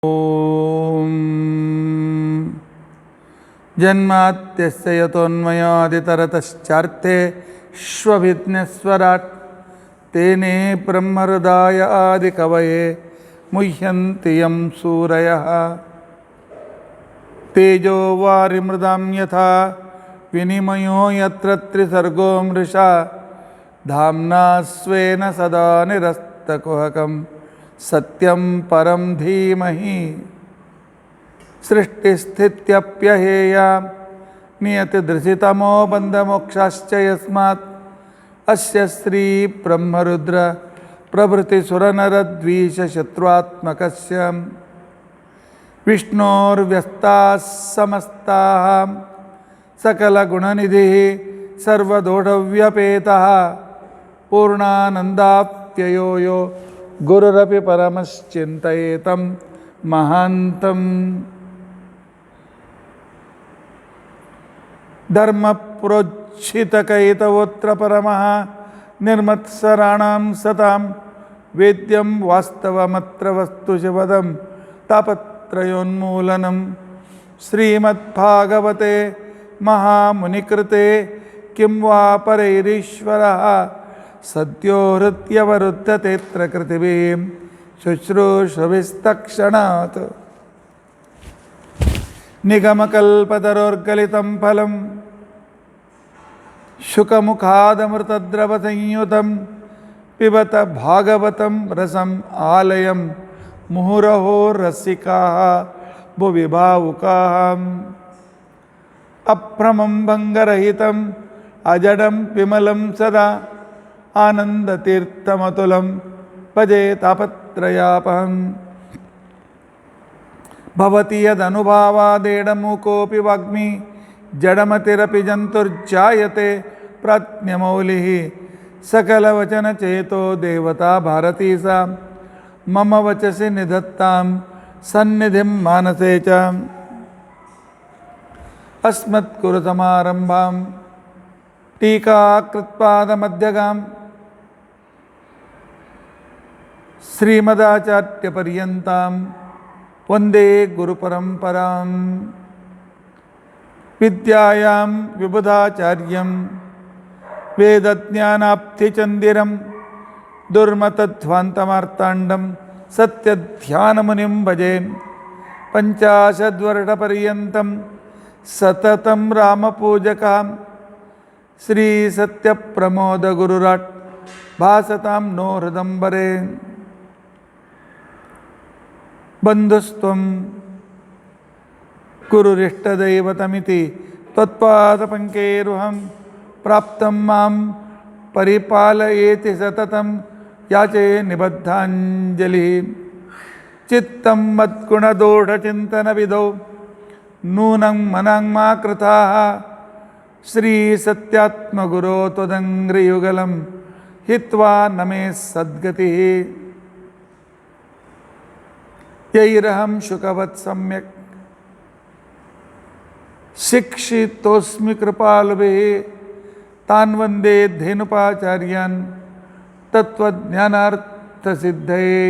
ಓಂ ಜನ್ಮಾತ್ಯಸ್ಯ ಯತೋನ್ಮಯಾದಿತರತಶ್ಚಾರ್ತೆ ಶ್ವಭಿಜ್ಞಸ್ವರಾಟ್ ತೇನೇ ಬ್ರಹ್ಮಹೃದಾಯ ಆದಿಕವಯೇ ಮುಹ್ಯಂತಿ M ಸೂರಯಃ ತೇಜೋ ವಾರಿಮೃದಾಂ ಯಥಾ ವಿನಿಮಯೋ ಯತ್ರ ತ್ರಿಸರ್ಗೋ ಮೃಷಾ ಧಾಮ್ನಾ ಸ್ವೇನ ಸದಾ ನಿರಸ್ತಕುಹಕಂ ಸತ್ಯಂ ಪರಂ ಧೀಮಹಿ ಸೃಷ್ಟಿಸ್ಥಿತ್ಯಪ್ಯಹೇಯ ನಿಯತಿದೃಶಿತಮೋ ಬಂಧಮೋಕ್ಷಾಶ್ಚ ಯಸ್ಮಾತ್ ಅಸ್ಯ ಶ್ರೀ ಬ್ರಹ್ಮರುದ್ರ ಪ್ರಭೃತಿ ಸುರನರದ್ವೀಷ ಶತ್ರುತ್ಮಕಸ್ಯ ವಿಷ್ಣೋರ್ವ್ಯಸ್ತಾಃ ಸಮಸ್ತಾಃ ಸಕಲಗುಣನಿಧಿಃ ಸರ್ವದೋಷವ್ಯಪೇತಃ ಪೂರ್ಣಾನಂದಾಪ್ಯಯೋ ಯೋ ಗುರುರಪಿ ಪರಮಶ್ಚಿಂತಯೇತಂ ಮಹಾಂತಂ ಧರ್ಮಪ್ರೋಜ್झितकैतवोऽत्र ಪರಮಃ ನಿರ್ಮತ್ಸರಾಣಾಂ ಸತಾಂ ವೇದ್ಯಂ ವಾಸ್ತವಮತ್ರ ವಸ್ತು ಶಿವದಂ ತಾಪತ್ರಯೋನ್ಮೂಲನಂ ಶ್ರೀಮದ್ಭಾಗವತೆ ಮಹಾಮುನಿಕೃತೆ ಕಿಂ ವಾ ಪರೈರೀಶ್ವರಃ ಸದ್ಯೋ ಹೃತ್ಯವರುದ್ಧತೇತ್ರ ಕೃತಿಭಿಃ ಶುಶ್ರೂಷವಿಸ್ತಕ್ಷಣಾತ್ ನಿಗಮಕಲ್ಪತರೋರ್ಗಲಿತಂ ಫಲಂ ಶುಕಮುಖಾದಮೃತದ್ರವಸಂಯುತಂ ಪಿಬತ ಭಾಗವತಂ ರಸಂ ಆಲಯಂ ಮುಹುರಹೋ ರಸಿಕಾಃ ಭುವಿ ಭಾವುಕಾಃ ಅಭ್ರಮಂ ಭಂಗರಹಿತಂ ಅಜಡಂ ವಿಮಲಂ ಸದಾ ಆನಂದತೀರ್ಥಮತುಲಂ ಭಜೆ ತಾಪತ್ರಯಾಪಹಂ ಭವತಿ ಯದನುಭಾವಾದೇಡಮೂಕೋಪಿ ವಾಗ್ಮಿ ಜಡಮತಿರಪಿ ಜಂತುರ್ಜಾಯತೆ ಪ್ರಾಜ್ಞಮೌಲಿಃ ಸಕಲವಚನಚೇತೋ ದೇವತಾ ಭಾರತೀ ಸಾ ಮಮ ವಚಸಿ ನಿಧತ್ತಾಂ ಸನ್ನಿಧಿಂ ಮಾನಸೇ ಚ ಅಸ್ಮತ್ಕುರುಸಮಾರಂಭಾಂ ಟೀಕಾಕೃತ್ಪಾದಮಧ್ಯಗಾಂ ಶ್ರೀಮದಾಚಾರ್ಯಪರ್ಯಂತಾಂ ವಂದೇ ಗುರುಪರಂಪರಾಂ ವಿದ್ಯಾಯಾಂ ವಿಬುಧಾಚಾರ್ಯಂ ವೇದಜ್ಞಾನಾಬ್ಧಿಚಂದಿರಂ ದುರ್ಮತಧ್ವಾಂತಮಾರ್ತಾಂಡಂ ಸತ್ಯಧ್ಯಾನಮುನಿಂ ಭಜೆ ಪಂಚಾಶದ್ವರ್ಷಪರ್ಯಂತಂ ಸತತಂ ರಾಮಪೂಜಕಾಂ ಶ್ರೀ ಸತ್ಯಪ್ರಮೋದ ಗುರುರಾಟ್ ಭಾಸತಾಂ ನೋ ಹೃದಂಬರೆ ಬಂಧುಸ್ತ್ವಂ ಗುರುರಿಷ್ಟದೈವತಮಿತಿ ತ್ವತ್ಪಾದಪಂಕೇರುಹಂ ಪ್ರಾಪ್ತಂ ಮಾಂ ಪರಿಪಾಲಯೇತಿ ಸತತಂ ಯಾಚೆ ನಿಬದ್ಧಾಂಜಲಿಃ ಚಿತ್ತಂ ಮದ್ಗುಣದೋಷಚಿಂತನವಿಧೌ ನೂನಂ ಮನಾಂಮಾ ಕೃತಾಃ ಶ್ರೀ ಸತ್ಯಾತ್ಮಗುರೋ ತ್ವದಂಘ್ರಿಯುಗಲಂ ಹಿತ್ವಾ ನಮೇ ಸದ್ಗತಿಃ ಯೈರಹಂ ಶುಕವತ್ ಸಮ್ಯಕ್ ಶಿಕ್ಷಿತೋಸ್ಮಿ ಕೃಪಾಲುಭಿಃ ತಾನ್ ವಂದೇ ಧೇನುಪಾಚಾರ್ಯಾನ್ ತತ್ವಜ್ಞಾನಾರ್ಥಸಿದ್ಧಯೇ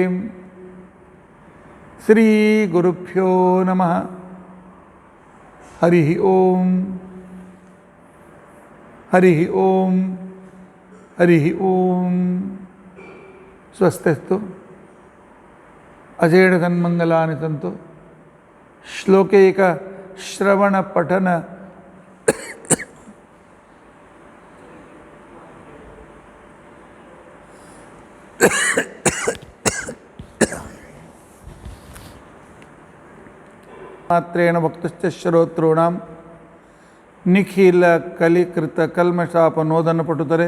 ಶ್ರೀ ಗುರುಭ್ಯೋ ನಮಃ ಹರಿ ಓಂ ಹರಿ ಓಂ ಹರಿ ಓಂ ಸ್ವಸ್ತಿಸ್ತು ಅಜೇಡಗನ್ಮಂಗಲಾನಿ ಸಂತು ಶ್ಲೋಕೈಕ ಶ್ರವಣ ಪಠನ ಮಾತ್ರೇಣ ವಕ್ತಶ್ಚ ಶ್ರೋತॄಣಾಂ ನಿಖಿಲ ಕಲಿಕೃತ ಕಲ್ಮಷಾಪನೋದನ ಪಟುತರೆ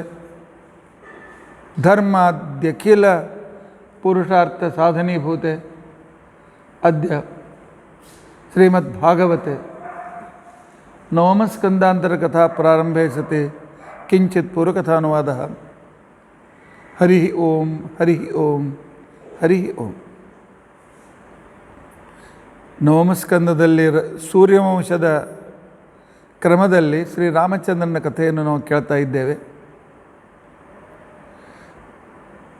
ಧರ್ಮಾದ್ಯಖಿಲ ಪುರುಷಾರ್ಥ ಸಾಧನೀಭೂತೆ ಅದ್ಯ ಶ್ರೀಮದ್ಭಾಗವತೆ ನವಮಸ್ಕಂದಾಂತರಕಥಾ ಪ್ರಾರಂಭೆ ಸತಿ ಕಿಂಚಿತ್ ಪೂರ್ವಕಥಾನುವಾದಃ ಹರಿ ಓಂ ಹರಿ ಓಂ ಹರಿ ಓಂ. ನವಮಸ್ಕಂದದಲ್ಲಿ ಸೂರ್ಯವಂಶದ ಕ್ರಮದಲ್ಲಿ ಶ್ರೀರಾಮಚಂದ್ರನ ಕಥೆಯನ್ನು ನಾವು ಕೇಳ್ತಾ ಇದ್ದೇವೆ.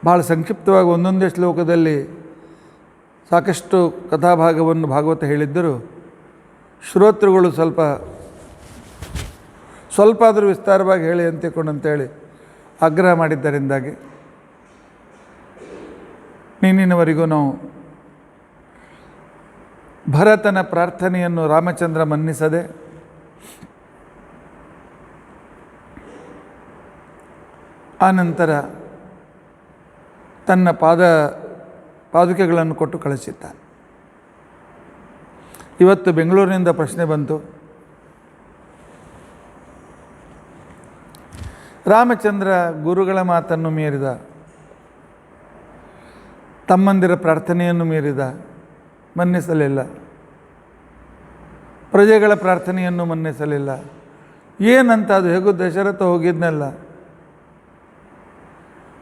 ಭಾಳ ಸಂಕ್ಷಿಪ್ತವಾಗಿ ಒಂದೊಂದೇ ಶ್ಲೋಕದಲ್ಲಿ ಸಾಕಷ್ಟು ಕಥಾಭಾಗವನ್ನು ಭಾಗವತ ಹೇಳಿದ್ದರೂ ಶ್ರೋತೃಗಳು ಸ್ವಲ್ಪ ಆದರೂ ವಿಸ್ತಾರವಾಗಿ ಹೇಳಿ ಅಂತೇಳಿ ಆಗ್ರಹ ಮಾಡಿದ್ದರಿಂದಾಗಿ ನೀನಿನವರೆಗೂ ನಾವು ಭರತನ ಪ್ರಾರ್ಥನೆಯನ್ನು ರಾಮಚಂದ್ರ ಮನ್ನಿಸದೆ ಆನಂತರ ತನ್ನ ಪಾದುಕೆಗಳನ್ನು ಕೊಟ್ಟು ಕಳಿಸಿದ್ದಾನೆ. ಇವತ್ತು ಬೆಂಗಳೂರಿನಿಂದ ಪ್ರಶ್ನೆ ಬಂತು, ರಾಮಚಂದ್ರ ಗುರುಗಳ ಮಾತನ್ನು ಮೀರಿದ, ತಮ್ಮಂದಿರ ಪ್ರಾರ್ಥನೆಯನ್ನು ಮೀರಿದ, ಮನ್ನಿಸಲಿಲ್ಲ, ಪ್ರಜೆಗಳ ಪ್ರಾರ್ಥನೆಯನ್ನು ಮನ್ನಿಸಲಿಲ್ಲ. ಏನಂತ ಅದು? ಹೇಗೂ ದಶರಥ ಹೋಗಿದ್ನಲ್ಲ,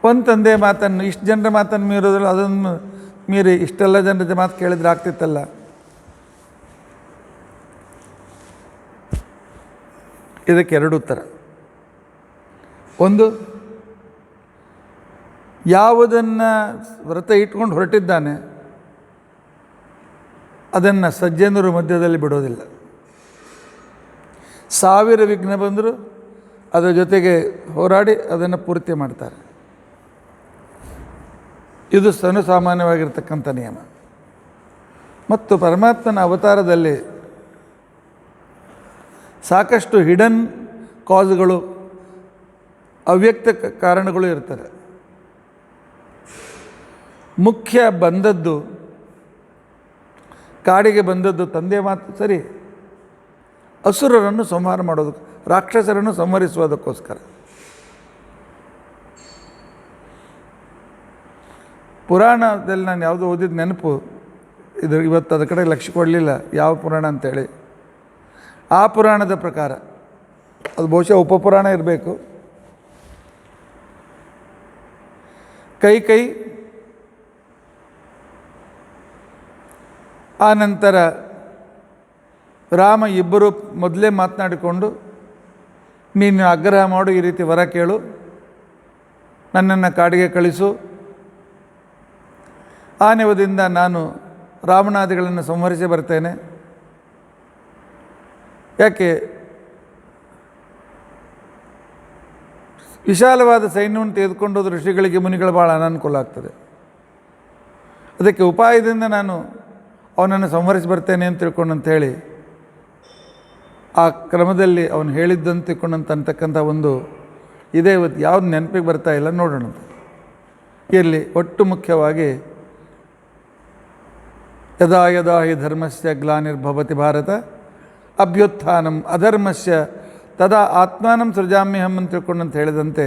ಒಂದು ತಂದೆ ಮಾತನ್ನು, ಇಷ್ಟು ಜನರ ಮಾತನ್ನು ಮೀರೋದಿಲ್ಲ, ಅದನ್ನು ಮೀರಿ ಇಷ್ಟೆಲ್ಲ ಜನರ ಮಾತು ಕೇಳಿದ್ರೆ ಆಗ್ತಿತ್ತಲ್ಲ. ಇದಕ್ಕೆ ಎರಡು ಉತ್ತರ. ಒಂದು, ಯಾವುದನ್ನು ವ್ರತ ಇಟ್ಕೊಂಡು ಹೊರಟಿದ್ದಾನೆ ಅದನ್ನು ಸಜ್ಜನರು ಮಧ್ಯದಲ್ಲಿ ಬಿಡೋದಿಲ್ಲ. 1000 ವಿಘ್ನ ಬಂದರೂ ಅದರ ಜೊತೆಗೆ ಹೋರಾಡಿ ಅದನ್ನು ಪೂರ್ತಿ ಮಾಡ್ತಾರೆ. ಇದು ಸಾಮಾನ್ಯವಾಗಿರ್ತಕ್ಕಂಥ ನಿಯಮ. ಮತ್ತು ಪರಮಾತ್ಮನ ಅವತಾರದಲ್ಲಿ ಸಾಕಷ್ಟು ಹಿಡನ್ ಕಾಸ್ಗಳು, ಅವ್ಯಕ್ತ ಕಾರಣಗಳು ಇರ್ತಾರೆ. ಮುಖ್ಯ ಬಂದದ್ದು, ಕಾಡಿಗೆ ಬಂದದ್ದು ತಂದೆ ಮಾತು ಸರಿ, ಅಸುರರನ್ನು ಸಂಹಾರ ಮಾಡೋದಕ್ಕೆ, ರಾಕ್ಷಸರನ್ನು ಸಂಹರಿಸುವುದಕ್ಕೋಸ್ಕರ. ಪುರಾಣದಲ್ಲಿ ನಾನು ಯಾವುದೋ ಓದಿದ ನೆನಪು, ಇವತ್ತು ಅದ ಕಡೆ ಲಕ್ಷ್ಯ ಕೊಡಲಿಲ್ಲ ಯಾವ ಪುರಾಣ ಅಂತೇಳಿ. ಆ ಪುರಾಣದ ಪ್ರಕಾರ, ಅದು ಬಹುಶಃ ಉಪಪುರಾಣ ಇರಬೇಕು, ಕೈ ಆ ನಂತರ ರಾಮ ಇಬ್ಬರು ಮೊದಲೇ ಮಾತನಾಡಿಕೊಂಡು, ನೀನು ಆಗ್ರಹ ಮಾಡು, ಈ ರೀತಿ ವರ ಕೇಳು, ನನ್ನನ್ನು ಕಾಡಿಗೆ ಕಳಿಸು, ಆ ನೆವದಿಂದ ನಾನು ರಾವಣಾದಿಗಳನ್ನು ಸಂಹರಿಸಿ ಬರ್ತೇನೆ. ಯಾಕೆ ವಿಶಾಲವಾದ ಸೈನ್ಯವನ್ನು ತೆಗೆದುಕೊಂಡು ಋಷಿಗಳಿಗೆ ಮುನಿಗಳು ಭಾಳ ಅನಾನುಕೂಲ ಆಗ್ತದೆ. ಅದಕ್ಕೆ ಉಪಾಯದಿಂದ ನಾನು ಅವನನ್ನು ಸಂಹರಿಸಿ ಬರ್ತೇನೆ ಅಂತ ತಿಳ್ಕೊಂಡಂಥೇಳಿ ಆ ಕ್ರಮದಲ್ಲಿ ಅವನು ಹೇಳಿದ್ದಂತ ತಿಳ್ಕೊಂಡಂತಕ್ಕಂಥ ಒಂದು ಇದೇ ಇವತ್ತು ಯಾವುದು ನೆನಪಿಗೆ ಬರ್ತಾ ಇಲ್ಲ, ನೋಡೋಣ. ಇಲ್ಲಿ ಒಟ್ಟು ಮುಖ್ಯವಾಗಿ ಯದಾ ಯದಾ ಹಿ ಧರ್ಮಸ್ಯ ಗ್ಲಾನಿರ್ಭವತಿ ಭಾರತ ಅಭ್ಯುತ್ಥಾನಂ ಅಧರ್ಮಸ್ಯ ತದಾ ಆತ್ಮಾನಂ ಸೃಜಾಮ್ಯಹಂ ಅಂತ ತಿಳ್ಕೊಂಡಂತ ಹೇಳಿದಂತೆ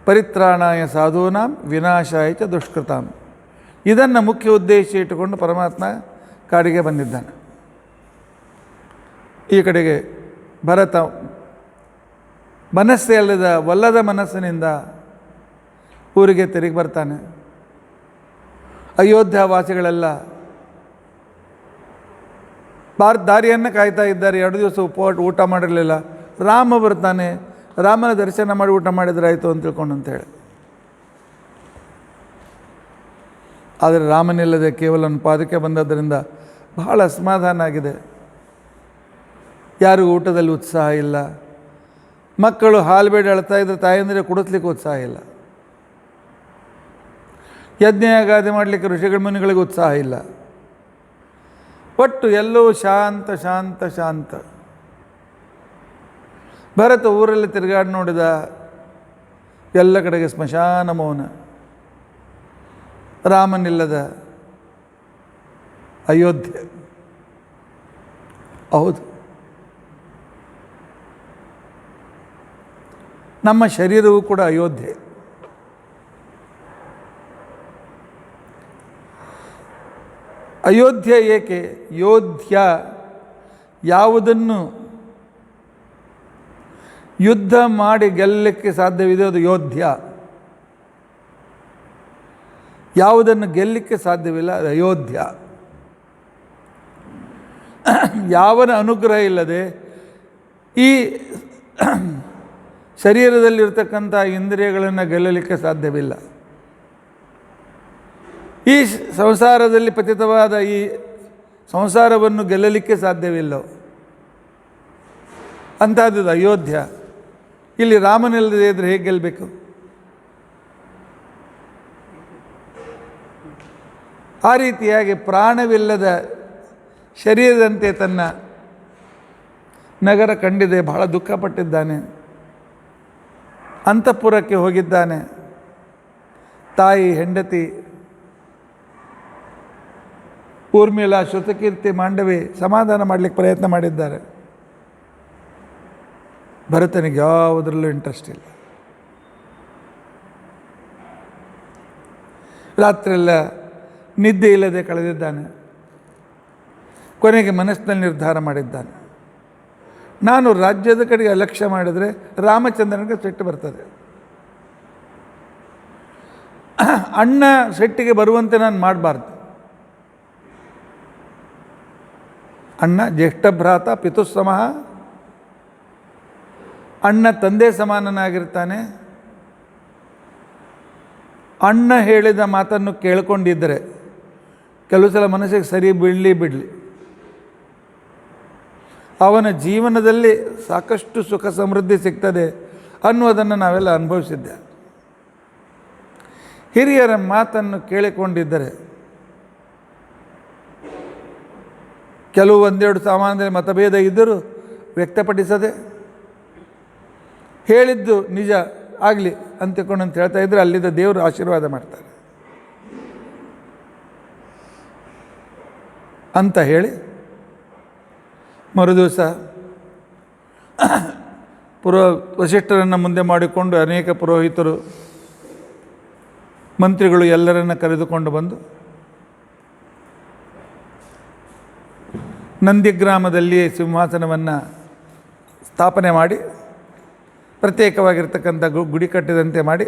ಪರಿತ್ರಾಣಾಯ ಸಾಧೂನಾಂ ವಿನಾಶಾಯ ಚ ದುಷ್ಕೃತಾಂ, ಇದನ್ನು ಮುಖ್ಯ ಉದ್ದೇಶ ಇಟ್ಟುಕೊಂಡು ಪರಮಾತ್ಮ ಕಾಡಿಗೆ ಬಂದಿದ್ದಾನೆ. ಈ ಕಡೆಗೆ ಭರತ ಮನಸ್ಸೇ ಒಲ್ಲದ ಮನಸ್ಸಿನಿಂದ ಊರಿಗೆ ತಿರುಗಿ ಬರ್ತಾನೆ. ಅಯೋಧ್ಯ ವಾಸಿಗಳೆಲ್ಲ ದಾರಿಯನ್ನು ಕಾಯ್ತಾ ಇದ್ದಾರೆ. 2 ದಿವಸ ಊಟ ಮಾಡಿರಲಿಲ್ಲ. ರಾಮ ಬರ್ತಾನೆ, ರಾಮನ ದರ್ಶನ ಮಾಡಿ ಊಟ ಮಾಡಿದ್ರಾಯಿತು ಅಂತ ತಿಳ್ಕೊಂಡಂತೇಳಿ. ಆದರೆ ರಾಮನಿಲ್ಲದೆ ಕೇವಲ ಒಂದು ಪಾದಕ್ಕೆ ಬಂದದ್ದರಿಂದ ಬಹಳ ಅಸಮಾಧಾನ ಆಗಿದೆ. ಯಾರಿಗೂ ಊಟದಲ್ಲಿ ಉತ್ಸಾಹ ಇಲ್ಲ. ಮಕ್ಕಳು ಹಾಲು ಬೇಡ ಅಳ್ತಾ ಇದ್ದರೆ ತಾಯಂದಿರೆ ಕುಡಿಸ್ಲಿಕ್ಕೆ ಉತ್ಸಾಹ ಇಲ್ಲ. ಯಜ್ಞಯಾಗಾದಿ ಮಾಡಲಿಕ್ಕೆ ಋಷಿಗಳ ಮುನಿಗಳಿಗೆ ಉತ್ಸಾಹ ಇಲ್ಲ. ಒಟ್ಟು ಎಲ್ಲವೂ ಶಾಂತ ಶಾಂತ ಶಾಂತ. ಭರತ ಊರಲ್ಲಿ ತಿರುಗಾಡಿ ನೋಡಿದ, ಎಲ್ಲ ಕಡೆಗೆ ಸ್ಮಶಾನ ಮೌನ. ರಾಮನಿಲ್ಲದ ಅಯೋಧ್ಯೆ. ಹೌದು, ನಮ್ಮ ಶರೀರವೂ ಕೂಡ ಅಯೋಧ್ಯೆ. ಅಯೋಧ್ಯ ಏಕೆ? ಯೋಧ್ಯ, ಯಾವುದನ್ನು ಯುದ್ಧ ಮಾಡಿ ಗೆಲ್ಲಲಿಕ್ಕೆ ಸಾಧ್ಯವಿದೆ ಅದು ಯೋಧ್ಯ. ಯಾವುದನ್ನು ಗೆಲ್ಲಲಿಕ್ಕೆ ಸಾಧ್ಯವಿಲ್ಲ ಅದು ಅಯೋಧ್ಯ. ಯಾವನ ಅನುಗ್ರಹ ಇಲ್ಲದೆ ಈ ಶರೀರದಲ್ಲಿರ್ತಕ್ಕಂಥ ಇಂದ್ರಿಯಗಳನ್ನು ಗೆಲ್ಲಲಿಕ್ಕೆ ಸಾಧ್ಯವಿಲ್ಲ. ಈ ಸಂಸಾರದಲ್ಲಿ ಪತಿತವಾದ ಈ ಸಂಸಾರವನ್ನು ಗೆಲ್ಲಲಿಕ್ಕೆ ಸಾಧ್ಯವಿಲ್ಲವೋ ಅಂಥದ್ದು ಅಯೋಧ್ಯ. ಇಲ್ಲಿ ರಾಮನಿಲ್ಲದೆ ಇದ್ದರೆ ಹೇಗೆ ಗೆಲ್ಲಬೇಕು? ಆ ರೀತಿಯಾಗಿ ಪ್ರಾಣವಿಲ್ಲದ ಶರೀರದಂತೆ ತನ್ನ ನಗರ ಕಂಡಿದೆ. ಬಹಳ ದುಃಖಪಟ್ಟಿದ್ದಾನೆ. ಅಂತಃಪುರಕ್ಕೆ ಹೋಗಿದ್ದಾನೆ. ತಾಯಿ, ಹೆಂಡತಿ ಊರ್ಮಿಳಾ, ಶ್ರುತಕೀರ್ತಿ, ಮಾಂಡವಿ ಸಮಾಧಾನ ಮಾಡಲಿಕ್ಕೆ ಪ್ರಯತ್ನ ಮಾಡಿದ್ದಾರೆ. ಭರತನಿಗೆ ಯಾವುದರಲ್ಲೂ ಇಂಟ್ರೆಸ್ಟ್ ಇಲ್ಲ. ರಾತ್ರಿಯೆಲ್ಲ ನಿದ್ದೆ ಇಲ್ಲದೆ ಕಳೆದಿದ್ದಾನೆ. ಕೊನೆಗೆ ಮನಸ್ಸಿನಲ್ಲಿ ನಿರ್ಧಾರ ಮಾಡಿದ್ದಾನೆ, ನಾನು ರಾಜ್ಯದ ಕಡೆಗೆ ಅಲಕ್ಷ್ಯ ಮಾಡಿದರೆ ರಾಮಚಂದ್ರನಿಗೆ ಸಿಟ್ಟು ಬರ್ತದೆ. ಅಣ್ಣ ಸಿಟ್ಟಿಗೆ ಬರುವಂತೆ ನಾನು ಮಾಡಬಾರ್ದು. ಅಣ್ಣ ಜ್ಯೇಷ್ಠ ಭ್ರಾತ ಪಿತುಸ್ಸಮಃ, ಅಣ್ಣ ತಂದೆ ಸಮಾನನಾಗಿರ್ತಾನೆ. ಅಣ್ಣ ಹೇಳಿದ ಮಾತನ್ನು ಕೇಳಿಕೊಂಡಿದ್ದರೆ ಕೆಲವು ಸಲ ಮನಸ್ಸಿಗೆ ಸರಿ ಬಿಡಲಿ ಅವನ ಜೀವನದಲ್ಲಿ ಸಾಕಷ್ಟು ಸುಖ ಸಮೃದ್ಧಿ ಸಿಗ್ತದೆ ಅನ್ನುವುದನ್ನು ನಾವೆಲ್ಲ ಅನುಭವಿಸಿದ್ದೆ. ಹಿರಿಯರ ಮಾತನ್ನು ಕೇಳಿಕೊಂಡಿದ್ದರೆ ಕೆಲವು ಒಂದೆರಡು ಸಾಮಾನ್ಯದಲ್ಲಿ ಮತಭೇದ ಇದ್ದರೂ ವ್ಯಕ್ತಪಡಿಸದೆ ಹೇಳಿದ್ದು ನಿಜ ಆಗಲಿ ಅಂತಿಕೊಂಡು ಅಂತ ಹೇಳ್ತಾ ಇದ್ದರೆ ಅಲ್ಲಿದ್ದ ದೇವರು ಆಶೀರ್ವಾದ ಮಾಡ್ತಾರೆ ಅಂತ ಹೇಳಿ ಮರುದಿವಸ ವಸಿಷ್ಠರನ್ನು ಮುಂದೆ ಮಾಡಿಕೊಂಡು ಅನೇಕ ಪುರೋಹಿತರು, ಮಂತ್ರಿಗಳು ಎಲ್ಲರನ್ನ ಕರೆದುಕೊಂಡು ಬಂದು ನಂದಿಗ್ರಾಮದಲ್ಲಿ ಸಿಂಹಾಸನವನ್ನು ಸ್ಥಾಪನೆ ಮಾಡಿ ಪ್ರತ್ಯೇಕವಾಗಿರ್ತಕ್ಕಂಥ ಗುಡಿ ಕಟ್ಟಿದಂತೆ ಮಾಡಿ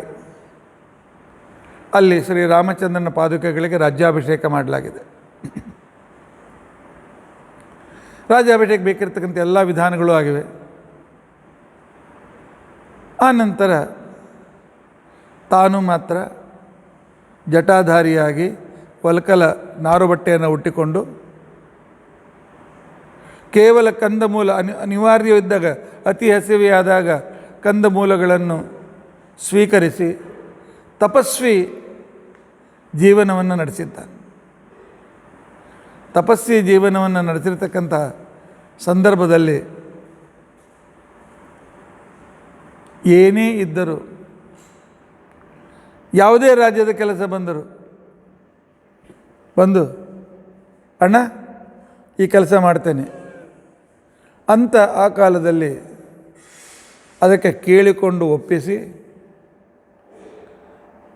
ಅಲ್ಲಿ ಶ್ರೀರಾಮಚಂದ್ರನ ಪಾದುಕೆಗಳಿಗೆ ರಾಜ್ಯಾಭಿಷೇಕ ಮಾಡಲಾಗಿದೆ. ರಾಜ್ಯಾಭಿಷೇಕ ಬೇಕಿರ್ತಕ್ಕಂಥ ಎಲ್ಲ ವಿಧಾನಗಳು ಆಗಿವೆ. ಆ ನಂತರ ತಾನು ಮಾತ್ರ ಜಟಾಧಾರಿಯಾಗಿ ವಲ್ಕಲ ನಾರುಬಟ್ಟೆಯನ್ನು ಉಟ್ಟಿಕೊಂಡು ಕೇವಲ ಕಂದಮೂಲ ಅನಿವಾರ್ಯವಿದ್ದಾಗ, ಅತಿ ಹಸಿವೆಯಾದಾಗ ಕಂದಮೂಲಗಳನ್ನು ಸ್ವೀಕರಿಸಿ ತಪಸ್ವಿ ಜೀವನವನ್ನು ನಡೆಸಿದ್ದಾನೆ. ತಪಸ್ವಿ ಜೀವನವನ್ನು ನಡೆಸಿರ್ತಕ್ಕಂಥ ಸಂದರ್ಭದಲ್ಲಿ ಏನೇ ಇದ್ದರೂ, ಯಾವುದೇ ರಾಜ್ಯದ ಕೆಲಸ ಬಂದು ಅಣ್ಣ ಈ ಕೆಲಸ ಮಾಡ್ತೇನೆ ಅಂತ ಆ ಕಾಲದಲ್ಲಿ ಅದಕ್ಕೆ ಕೇಳಿಕೊಂಡು ಒಪ್ಪಿಸಿ,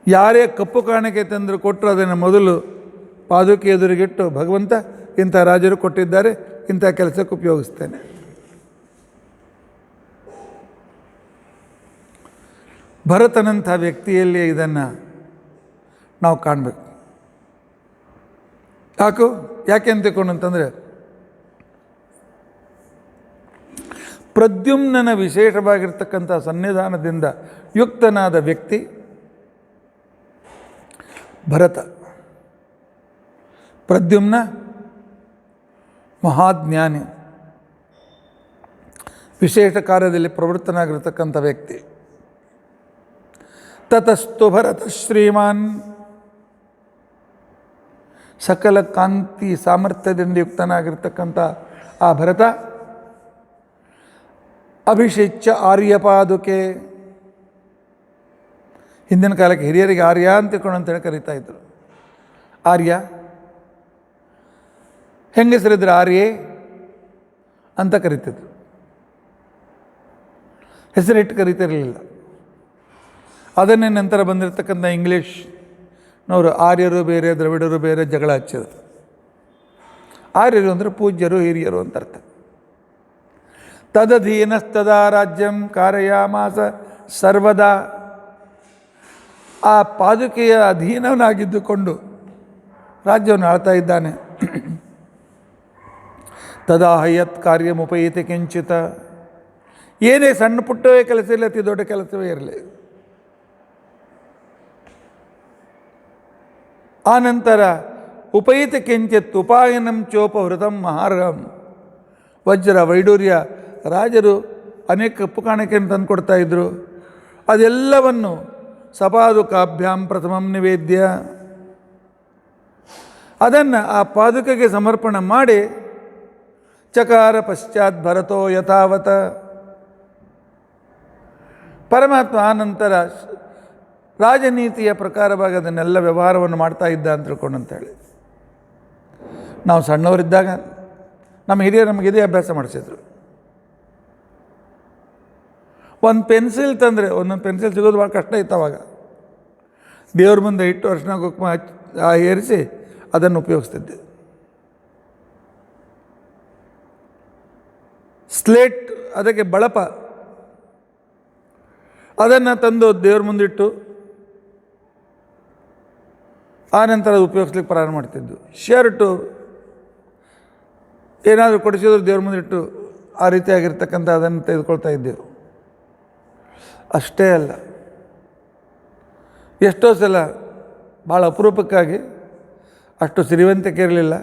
ಯಾರೇ ಕಪ್ಪು ಕಾಣಿಕೆ ತಂದರೂ ಕೊಟ್ಟರು ಅದನ್ನು ಮೊದಲು ಪಾದುಕೆ ಎದುರಿಗಿಟ್ಟು, ಭಗವಂತ ಇಂಥ ರಾಜರು ಕೊಟ್ಟಿದ್ದಾರೆ, ಇಂಥ ಕೆಲಸಕ್ಕೆ ಉಪಯೋಗಿಸ್ತೇನೆ. ಭರತನಂಥ ವ್ಯಕ್ತಿಯಲ್ಲಿ ಇದನ್ನು ನಾವು ಕಾಣಬೇಕು. ಯಾಕೆ ಅಂತಿಕೊಂಡು ಅಂತಂದರೆ, ಪ್ರದ್ಯುಮ್ನನ ವಿಶೇಷವಾಗಿರ್ತಕ್ಕಂಥ ಸನ್ನಿಧಾನದಿಂದ ಯುಕ್ತನಾದ ವ್ಯಕ್ತಿ ಭರತ. ಪ್ರದ್ಯುಮ್ನ ಮಹಾಜ್ಞಾನಿ, ವಿಶೇಷ ಕಾರ್ಯದಲ್ಲಿ ಪ್ರವೃತ್ತನಾಗಿರ್ತಕ್ಕಂಥ ವ್ಯಕ್ತಿ. ತತಸ್ತು ಭರತ ಶ್ರೀಮಾನ್, ಸಕಲ ಕಾಂತಿ ಸಾಮರ್ಥ್ಯದಿಂದ ಯುಕ್ತನಾಗಿರ್ತಕ್ಕಂಥ ಆ ಭರತ ಅಭಿಷೇಚ್ಯ ಆರ್ಯಪಾದುಕೆ. ಹಿಂದಿನ ಕಾಲಕ್ಕೆ ಹಿರಿಯರಿಗೆ ಆರ್ಯ ಅಂತೇಳಿ ಕರೀತಾ ಇದ್ರು. ಆರ್ಯ ಹೆಂಗಸರಿದ್ರೆ ಆರ್ಯೆ ಅಂತ ಕರಿತಿದ್ರು, ಹೆಸರಿಟ್ಟು ಕರೀತಿರಲಿಲ್ಲ. ಅದನ್ನೇ ನಂತರ ಬಂದಿರತಕ್ಕಂಥ ಇಂಗ್ಲೀಷ್ನವರು ಆರ್ಯರು ಬೇರೆ, ದ್ರವಿಡರು ಬೇರೆ ಜಗಳ ಹಚ್ಚಿದ್ರು. ಆರ್ಯರು ಅಂದರೆ ಪೂಜ್ಯರು, ಹಿರಿಯರು ಅಂತ ಅರ್ಥ. ತದಧೀನಸ್ತದಾ ರಾಜ್ಯಂ ಕಾರಯಾಮಾಸ ಸರ್ವದಾ. ಆ ಪಾದುಕೆಯ ಅಧೀನವನಾಗಿದ್ದುಕೊಂಡು ರಾಜ್ಯವನ್ನು ಆಳ್ತಾ ಇದ್ದಾನೆ. ತದಾ ಹಯತ್ ಕಾರ್ಯಮುಪೈತಿ ಕಿಂಚಿತ. ಏನೇ ಸಣ್ಣ ಪುಟ್ಟವೇ ಕೆಲಸ ಇರಲಿ, ಅತಿ ದೊಡ್ಡ ಕೆಲಸವೇ ಇರಲಿ, ಆನಂತರ ಉಪೈತ ಕಿಂಚಿತ್ ಉಪಾಯನಂ ಚೋಪಹೃತಂ ಮಹಾರ್ಹಂ. ವಜ್ರ ವೈಡೂರ್ಯ ರಾಜರು ಅನೇಕ ಕಪ್ಪು ಕಾಣಿಕೆಯನ್ನು ತಂದು ಕೊಡ್ತಾಯಿದ್ರು. ಅದೆಲ್ಲವನ್ನು ಸಪಾದುಕಾಭ್ಯಾಂ ಪ್ರಥಮಂ ನಿವೇದ್ಯ, ಅದನ್ನು ಆ ಪಾದುಕೆಗೆ ಸಮರ್ಪಣೆ ಮಾಡಿ ಚಕಾರ ಪಶ್ಚಾತ್ ಭರತೋ ಯಥಾವತ. ಪರಮಾತ್ಮ ಆನಂತರ ರಾಜನೀತಿಯ ಪ್ರಕಾರವಾಗಿ ಅದನ್ನೆಲ್ಲ ವ್ಯವಹಾರವನ್ನು ಮಾಡ್ತಾ ಇದ್ದ ಅಂತ ತಿಳ್ಕೊಂಡಂತೇಳಿ. ನಾವು ಸಣ್ಣವರಿದ್ದಾಗ ನಮ್ಮ ಹಿರಿಯರು ನಮಗೆ ಇದೇ ಅಭ್ಯಾಸ ಮಾಡಿಸಿದ್ರು. ಒಂದು ಪೆನ್ಸಿಲ್ ತಂದರೆ, ಒಂದೊಂದು ಪೆನ್ಸಿಲ್ ಸಿಗೋದು ಭಾಳ ಕಷ್ಟ ಇತ್ತು ಅವಾಗ. ದೇವ್ರ ಮುಂದೆ ಇಟ್ಟು ಅರಿಶಿನ ಕುಂಕುಮ ಏರಿಸಿ ಅದನ್ನು ಉಪಯೋಗಿಸ್ತಿದ್ದೆ. ಸ್ಲೇಟ್, ಅದಕ್ಕೆ ಬಳಪ, ಅದನ್ನು ತಂದು ದೇವ್ರ ಮುಂದಿಟ್ಟು ಆನಂತರ ಅದು ಉಪಯೋಗಿಸ್ಲಿಕ್ಕೆ ಪ್ರಾರಂಭ ಮಾಡ್ತಿದ್ದು. ಶರ್ಟು ಏನಾದರೂ ಕೊಡಿಸಿದ್ರು ದೇವ್ರ ಮುಂದಿಟ್ಟು ಆ ರೀತಿಯಾಗಿರ್ತಕ್ಕಂಥ ಅದನ್ನು ತೆಗೆದುಕೊಳ್ತಾ ಇದ್ದೆವು. ಅಷ್ಟೇ ಅಲ್ಲ, ಎಷ್ಟೋ ಸಲ ಭಾಳ ಅಪರೂಪಕ್ಕಾಗಿ, ಅಷ್ಟು ಸಿರಿವಂತಿಕೆ ಇರಲಿಲ್ಲ,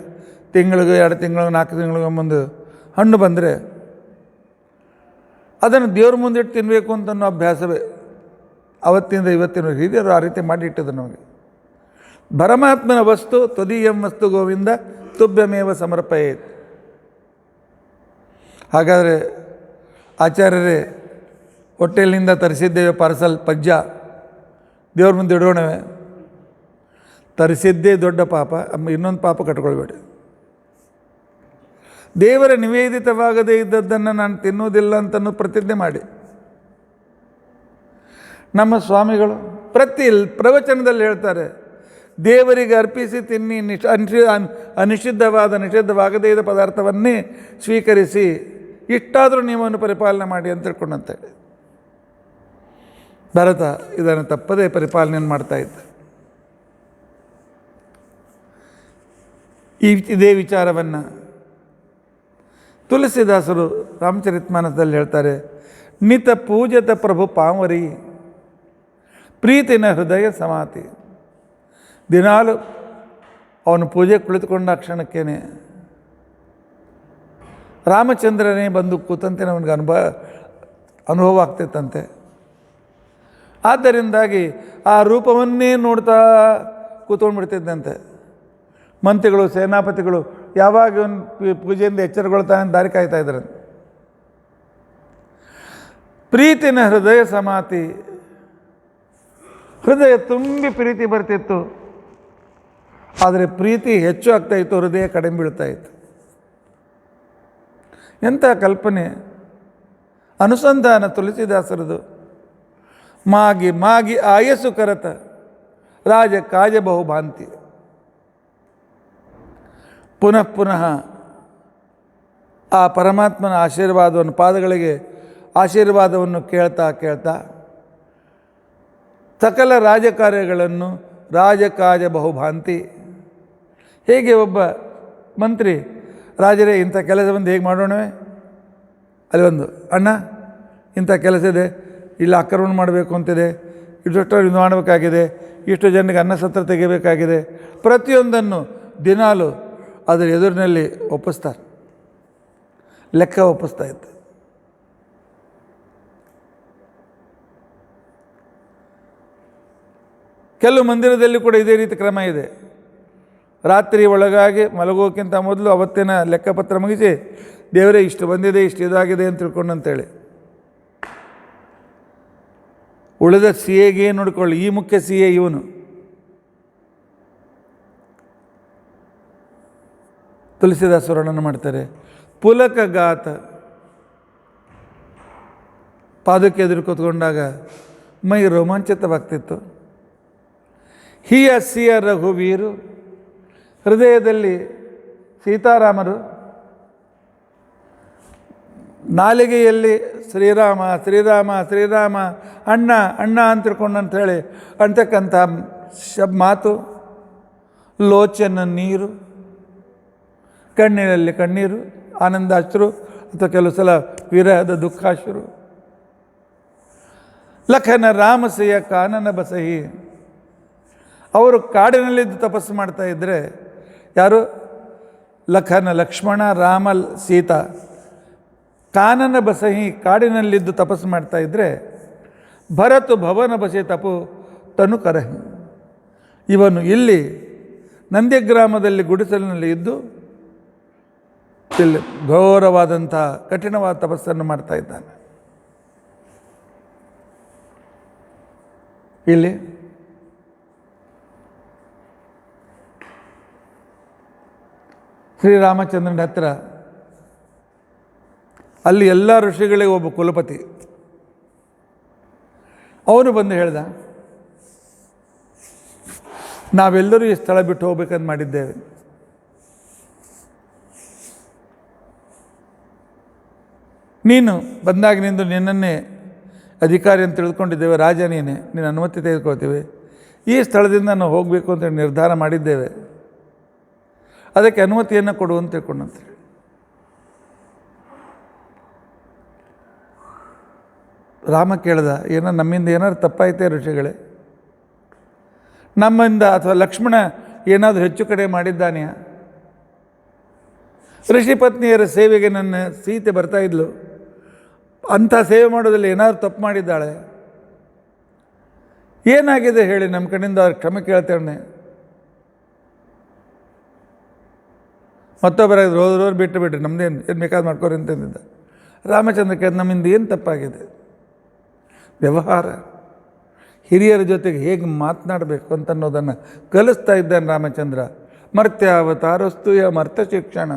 ತಿಂಗಳಿಗೆ 2 ತಿಂಗಳಿಗೆ 4 ತಿಂಗಳಿಗೊಮ್ಮೊಂದು ಹಣ್ಣು ಬಂದರೆ ಅದನ್ನು ದೇವ್ರ ಮುಂದಿಟ್ಟು ತಿನ್ನಬೇಕು ಅಂತ ಅನ್ನೋ ಅಭ್ಯಾಸವೇ ಅವತ್ತಿಂದ ಇವತ್ತಿನ ಹಿರಿಯರು ಆ ರೀತಿ ಮಾಡಿಟ್ಟಿದ್ದು ನಮಗೆ. ಪರಮಾತ್ಮನ ವಸ್ತು ತ್ವದೀಯಂ ವಸ್ತು ಗೋವಿಂದ ತುಭ್ಯಮೇವ ಸಮರ್ಪಯೇತ್. ಹಾಗಾದರೆ ಆಚಾರ್ಯರೇ, ಹೋಟೆಲ್ನಿಂದ ತರಿಸಿದ್ದೇವೆ ಪಾರ್ಸಲ್ ಪಜ್ಜ, ದೇವ್ರ ಮುಂದೆ ಇಡೋಣವೆ. ತರಿಸಿದ್ದೇ ದೊಡ್ಡ ಪಾಪ, ಇನ್ನೊಂದು ಪಾಪ ಕಟ್ಕೊಳ್ಬೇಡಿ. ದೇವರ ನಿವೇದಿತವಾಗದೇ ಇದ್ದದ್ದನ್ನು ನಾನು ತಿನ್ನುವುದಿಲ್ಲ ಅಂತನೂ ಪ್ರತಿಜ್ಞೆ ಮಾಡಿ. ನಮ್ಮ ಸ್ವಾಮಿಗಳು ಪ್ರತಿ ಪ್ರವಚನದಲ್ಲಿ ಹೇಳ್ತಾರೆ, ದೇವರಿಗೆ ಅರ್ಪಿಸಿ ತಿನ್ನಿ, ನಿಷಿದ್ಧವಾಗದೇ ಇದ್ದ ಪದಾರ್ಥವನ್ನೇ ಸ್ವೀಕರಿಸಿ, ಇಷ್ಟಾದರೂ ನೀವನ್ನು ಪರಿಪಾಲನೆ ಮಾಡಿ ಅಂತ ತಿಳ್ಕೊಂಡಂತೇಳಿ. ಭರತ ಇದನ್ನು ತಪ್ಪದೇ ಪರಿಪಾಲನೆಯನ್ನು ಮಾಡ್ತಾಯಿದ್ದ. ಇದೇ ವಿಚಾರವನ್ನು ತುಳಸಿದಾಸರು ರಾಮಚರಿತಮಾನಸದಲ್ಲಿ ಹೇಳ್ತಾರೆ. ನಿತ ಪೂಜತ ಪ್ರಭು ಪಾಂವರಿ ಪ್ರೀತಿನ ಹೃದಯ ಸಮಾತಿ. ದಿನಾಲು ಅವನು ಪೂಜೆ ಕುಳಿತುಕೊಂಡ ಕ್ಷಣಕ್ಕೇನೆ ರಾಮಚಂದ್ರನೇ ಬಂದು ಕೂತಂತೆ ಅವನಿಗೆ ಅನುಭವ ಆಗ್ತೈತಂತೆ. ಆದ್ದರಿಂದಾಗಿ ಆ ರೂಪವನ್ನೇ ನೋಡ್ತಾ ಕೂತ್ಕೊಂಡ್ಬಿಡ್ತಿದ್ದಂತೆ. ಮಂತ್ರಿಗಳು, ಸೇನಾಪತಿಗಳು ಯಾವಾಗ ಪೂಜೆಯಿಂದ ಎಚ್ಚರಗೊಳ್ತಾನೆ ದಾರಿ ಕಾಯ್ತಾ ಇದ್ದಾರೆ. ಪ್ರೀತಿನ ಹೃದಯ ಸಮಾತಿ, ಹೃದಯ ತುಂಬಿ ಪ್ರೀತಿ ಬರ್ತಿತ್ತು, ಆದರೆ ಪ್ರೀತಿ ಹೆಚ್ಚು ಆಗ್ತಾಯಿತ್ತು, ಹೃದಯ ಕಡಿಮೆ ಬೀಳ್ತಾಯಿತ್ತು. ಎಂಥ ಕಲ್ಪನೆ, ಅನುಸಂಧಾನ ತುಳಸಿದಾಸರದು. ಮಾಗಿ ಮಾಗಿ ಆಯಸ್ಸು ಕರತ ರಾಜ ಕಾಜ ಬಹುಭಾಂತಿ. ಪುನಃ ಪುನಃ ಆ ಪರಮಾತ್ಮನ ಆಶೀರ್ವಾದವನ್ನು, ಪಾದಗಳಿಗೆ ಆಶೀರ್ವಾದವನ್ನು ಕೇಳ್ತಾ ಕೇಳ್ತಾ ಸಕಲ ರಾಜಕಾರ್ಯಗಳನ್ನು ರಾಜಕಾಜ ಬಹುಭಾಂತಿ. ಹೇಗೆ ಒಬ್ಬ ಮಂತ್ರಿ, ರಾಜರೇ ಇಂಥ ಕೆಲಸವನ್ನು ಹೇಗೆ ಮಾಡೋಣವೇ, ಅಲ್ಲಿ ಒಂದು ಅಣ್ಣ ಇಂಥ ಕೆಲಸ ಇದೆ, ಇಲ್ಲ ಆಕ್ರಮಣ ಮಾಡಬೇಕು ಅಂತಿದೆ, ಇಷ್ಟು ಇದು ಮಾಡಬೇಕಾಗಿದೆ, ಇಷ್ಟು ಜನರಿಗೆ ಅನ್ನ ಸತ್ರ ತೆಗಿಬೇಕಾಗಿದೆ, ಪ್ರತಿಯೊಂದನ್ನು ದಿನಾಲು ಅದರ ಎದುರಿನಲ್ಲಿ ಒಪ್ಪಿಸ್ತಾರೆ, ಲೆಕ್ಕ ಒಪ್ಪಿಸ್ತಾ ಇತ್ತು. ಕೆಲವು ಮಂದಿರದಲ್ಲಿ ಕೂಡ ಇದೇ ರೀತಿ ಕ್ರಮ ಇದೆ. ರಾತ್ರಿ ಒಳಗಾಗಿ ಮಲಗೋಕ್ಕಿಂತ ಮೊದಲು ಅವತ್ತಿನ ಲೆಕ್ಕಪತ್ರ ಮುಗಿಸಿ, ದೇವರೇ ಇಷ್ಟು ಬಂದಿದೆ, ಇಷ್ಟು ಇದಾಗಿದೆ ಅಂತ ತಿಳ್ಕೊಂಡಂತೇಳಿ. ಉಳಿದ ಸಿ ಎಗೆ ನೋಡ್ಕೊಳ್ಳಿ, ಈ ಮುಖ್ಯ ಸಿ ಎ ಇವನು. ತುಳಸಿದಾಸರನ್ನು ಮಾಡ್ತಾರೆ. ಪುಲಕಗಾತ, ಪಾದಕ್ಕೆ ಎದುರು ಕೂತ್ಕೊಂಡಾಗ ಮೈ ರೋಮಾಂಚಿತವಾಗ್ತಿತ್ತು. ಹಿಯ ಸಿಯ ರಘುವೀರು, ಹೃದಯದಲ್ಲಿ ಸೀತಾರಾಮರು, ನಾಲಿಗೆಯಲ್ಲಿ ಶ್ರೀರಾಮ ಶ್ರೀರಾಮ ಶ್ರೀರಾಮ, ಅಣ್ಣ ಅಣ್ಣ ಅಂತ ತಿಳ್ಕೊಂಡಂಥೇಳಿ ಅಂತಕ್ಕಂಥ ಮಾತು. ಲೋಚನ ನೀರು, ಕಣ್ಣಿನಲ್ಲಿ ಕಣ್ಣೀರು, ಆನಂದಾಶ್ರು ಅಥವಾ ಕೆಲವು ಸಲ ವಿರಹದ ದುಃಖಾಶ್ರು. ಲಖನ ರಾಮಸೆಯ ಕಾನನ ಬಸಹಿ, ಅವರು ಕಾಡಿನಲ್ಲಿದ್ದು ತಪಸ್ಸು ಮಾಡ್ತಾ ಇದ್ದರೆ, ಯಾರು? ಲಕ್ಷ್ಮಣ, ರಾಮ, ಸೀತಾ ಕಾನನ ಬಸಹಿ ಕಾಡಿನಲ್ಲಿದ್ದು ತಪಸ್ಸು ಮಾಡ್ತಾ ಇದ್ದರೆ, ಭರತು ಭವನ ಬಸೆ ತಪು ತನು ಕರಹಿ, ಇವನು ಇಲ್ಲಿ ನಂದ್ಯಗ್ರಾಮದಲ್ಲಿ ಗುಡಿಸಲಿನಲ್ಲಿ ಇದ್ದು ಇಲ್ಲಿ ಘೋರವಾದಂಥ ಕಠಿಣವಾದ ತಪಸ್ಸನ್ನು ಮಾಡ್ತಾ ಇದ್ದಾನೆ. ಇಲ್ಲಿ ಶ್ರೀರಾಮಚಂದ್ರನ ಹತ್ತಿರ ಅಲ್ಲಿ ಎಲ್ಲ ಋಷಿಗಳಿಗೆ ಒಬ್ಬ ಕುಲಪತಿ, ಅವನು ಬಂದು ಹೇಳ್ದ, ನಾವೆಲ್ಲರೂ ಈ ಸ್ಥಳ ಬಿಟ್ಟು ಹೋಗ್ಬೇಕಂತ ಮಾಡಿದ್ದೇವೆ. ನೀನು ಬಂದಾಗಿನಿಂದ ನಿನ್ನನ್ನೇ ಅಧಿಕಾರಿ ಅಂತ ತಿಳ್ಕೊಂಡಿದ್ದೇವೆ, ರಾಜ ನೀನೆ, ನೀನು ಅನುಮತಿ ತೆಗೆದುಕೊಳ್ತೀವಿ. ಈ ಸ್ಥಳದಿಂದ ನಾವು ಹೋಗಬೇಕು ಅಂತ ನಿರ್ಧಾರ ಮಾಡಿದ್ದೇವೆ, ಅದಕ್ಕೆ ಅನುಮತಿಯನ್ನು ಕೊಡು ಅಂತ ತಿಳ್ಕೊಂಡಂತೆ. ರಾಮ ಕೇಳ್ದ, ಏನೋ ನಮ್ಮಿಂದ ಏನಾದ್ರು ತಪ್ಪಾಯ್ತೆ ಋಷಿಗಳೇ? ನಮ್ಮಿಂದ ಅಥವಾ ಲಕ್ಷ್ಮಣ ಏನಾದರೂ ಹೆಚ್ಚು ಕಡೆ ಮಾಡಿದ್ದಾನೆಯಾ? ಋಷಿ ಪತ್ನಿಯರ ಸೇವೆಗೆ ನನ್ನ ಸೀತೆ ಬರ್ತಾ ಇದ್ಲು, ಅಂಥ ಸೇವೆ ಮಾಡೋದ್ರಲ್ಲಿ ಏನಾದರೂ ತಪ್ಪು ಮಾಡಿದ್ದಾಳೆ? ಏನಾಗಿದೆ ಹೇಳಿ, ನಮ್ಮ ಕಡೆಯಿಂದ ಅವ್ರ ಕ್ಷಮೆ ಕೇಳ್ತೇವೆ. ಮತ್ತೊಬ್ಬರಾಗಿದ್ರು, ಹೋದ್ರವ್ರು ಬಿಟ್ಟು ಬಿಡ್ರಿ, ನಮ್ಮದೇನು ಏನು ಬೇಕಾದ್ರೆ ಮಾಡ್ಕೋರಿ ಅಂತಂದಿದ್ದ. ರಾಮಚಂದ್ರ ಕೇಳಿದ, ನಮ್ಮಿಂದ ಏನು ತಪ್ಪಾಗಿದೆ? ವ್ಯವಹಾರ, ಹಿರಿಯರ ಜೊತೆಗೆ ಹೇಗೆ ಮಾತನಾಡಬೇಕು ಅಂತ ಅನ್ನೋದನ್ನು ಕಲಿಸ್ತಾ ಇದ್ದಾನೆ ರಾಮಚಂದ್ರ. ಮರ್ತ್ಯಾವತಾರಸ್ತು ಯ ಮರ್ತ್ಯ ಶಿಕ್ಷಣ.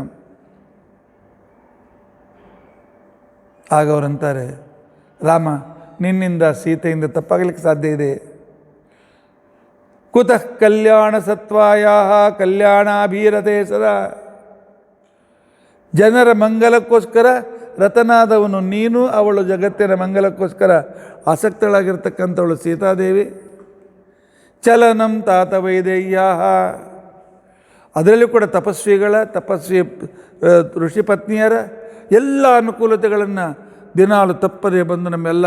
ಆಗ ಅವರಂತಾರೆ, ರಾಮ, ನಿನ್ನಿಂದ ಸೀತೆಯಿಂದ ತಪ್ಪಾಗಲಿಕ್ಕೆ ಸಾಧ್ಯ ಇದೆ. ಕುತಃ ಕಲ್ಯಾಣ ಸತ್ವಾಯ ಕಲ್ಯಾಣಾಭೀರತೆ ಸದಾ. ಜನರ ಮಂಗಲಕ್ಕೋಸ್ಕರ ರತನಾದವನು ನೀನು, ಅವಳು ಜಗತ್ತಿನ ಮಂಗಲಕ್ಕೋಸ್ಕರ ಆಸಕ್ತಳಾಗಿರ್ತಕ್ಕಂಥವಳು ಸೀತಾದೇವಿ. ಚಲನಂ ತಾತ ವೈದೇಹ್ಯ, ಅದರಲ್ಲೂ ಕೂಡ ತಪಸ್ವಿ ಋಷಿ ಪತ್ನಿಯರ ಎಲ್ಲ ಅನುಕೂಲತೆಗಳನ್ನು ದಿನಾಲು ತಪ್ಪದೆ ಬಂದು ನಮ್ಮೆಲ್ಲ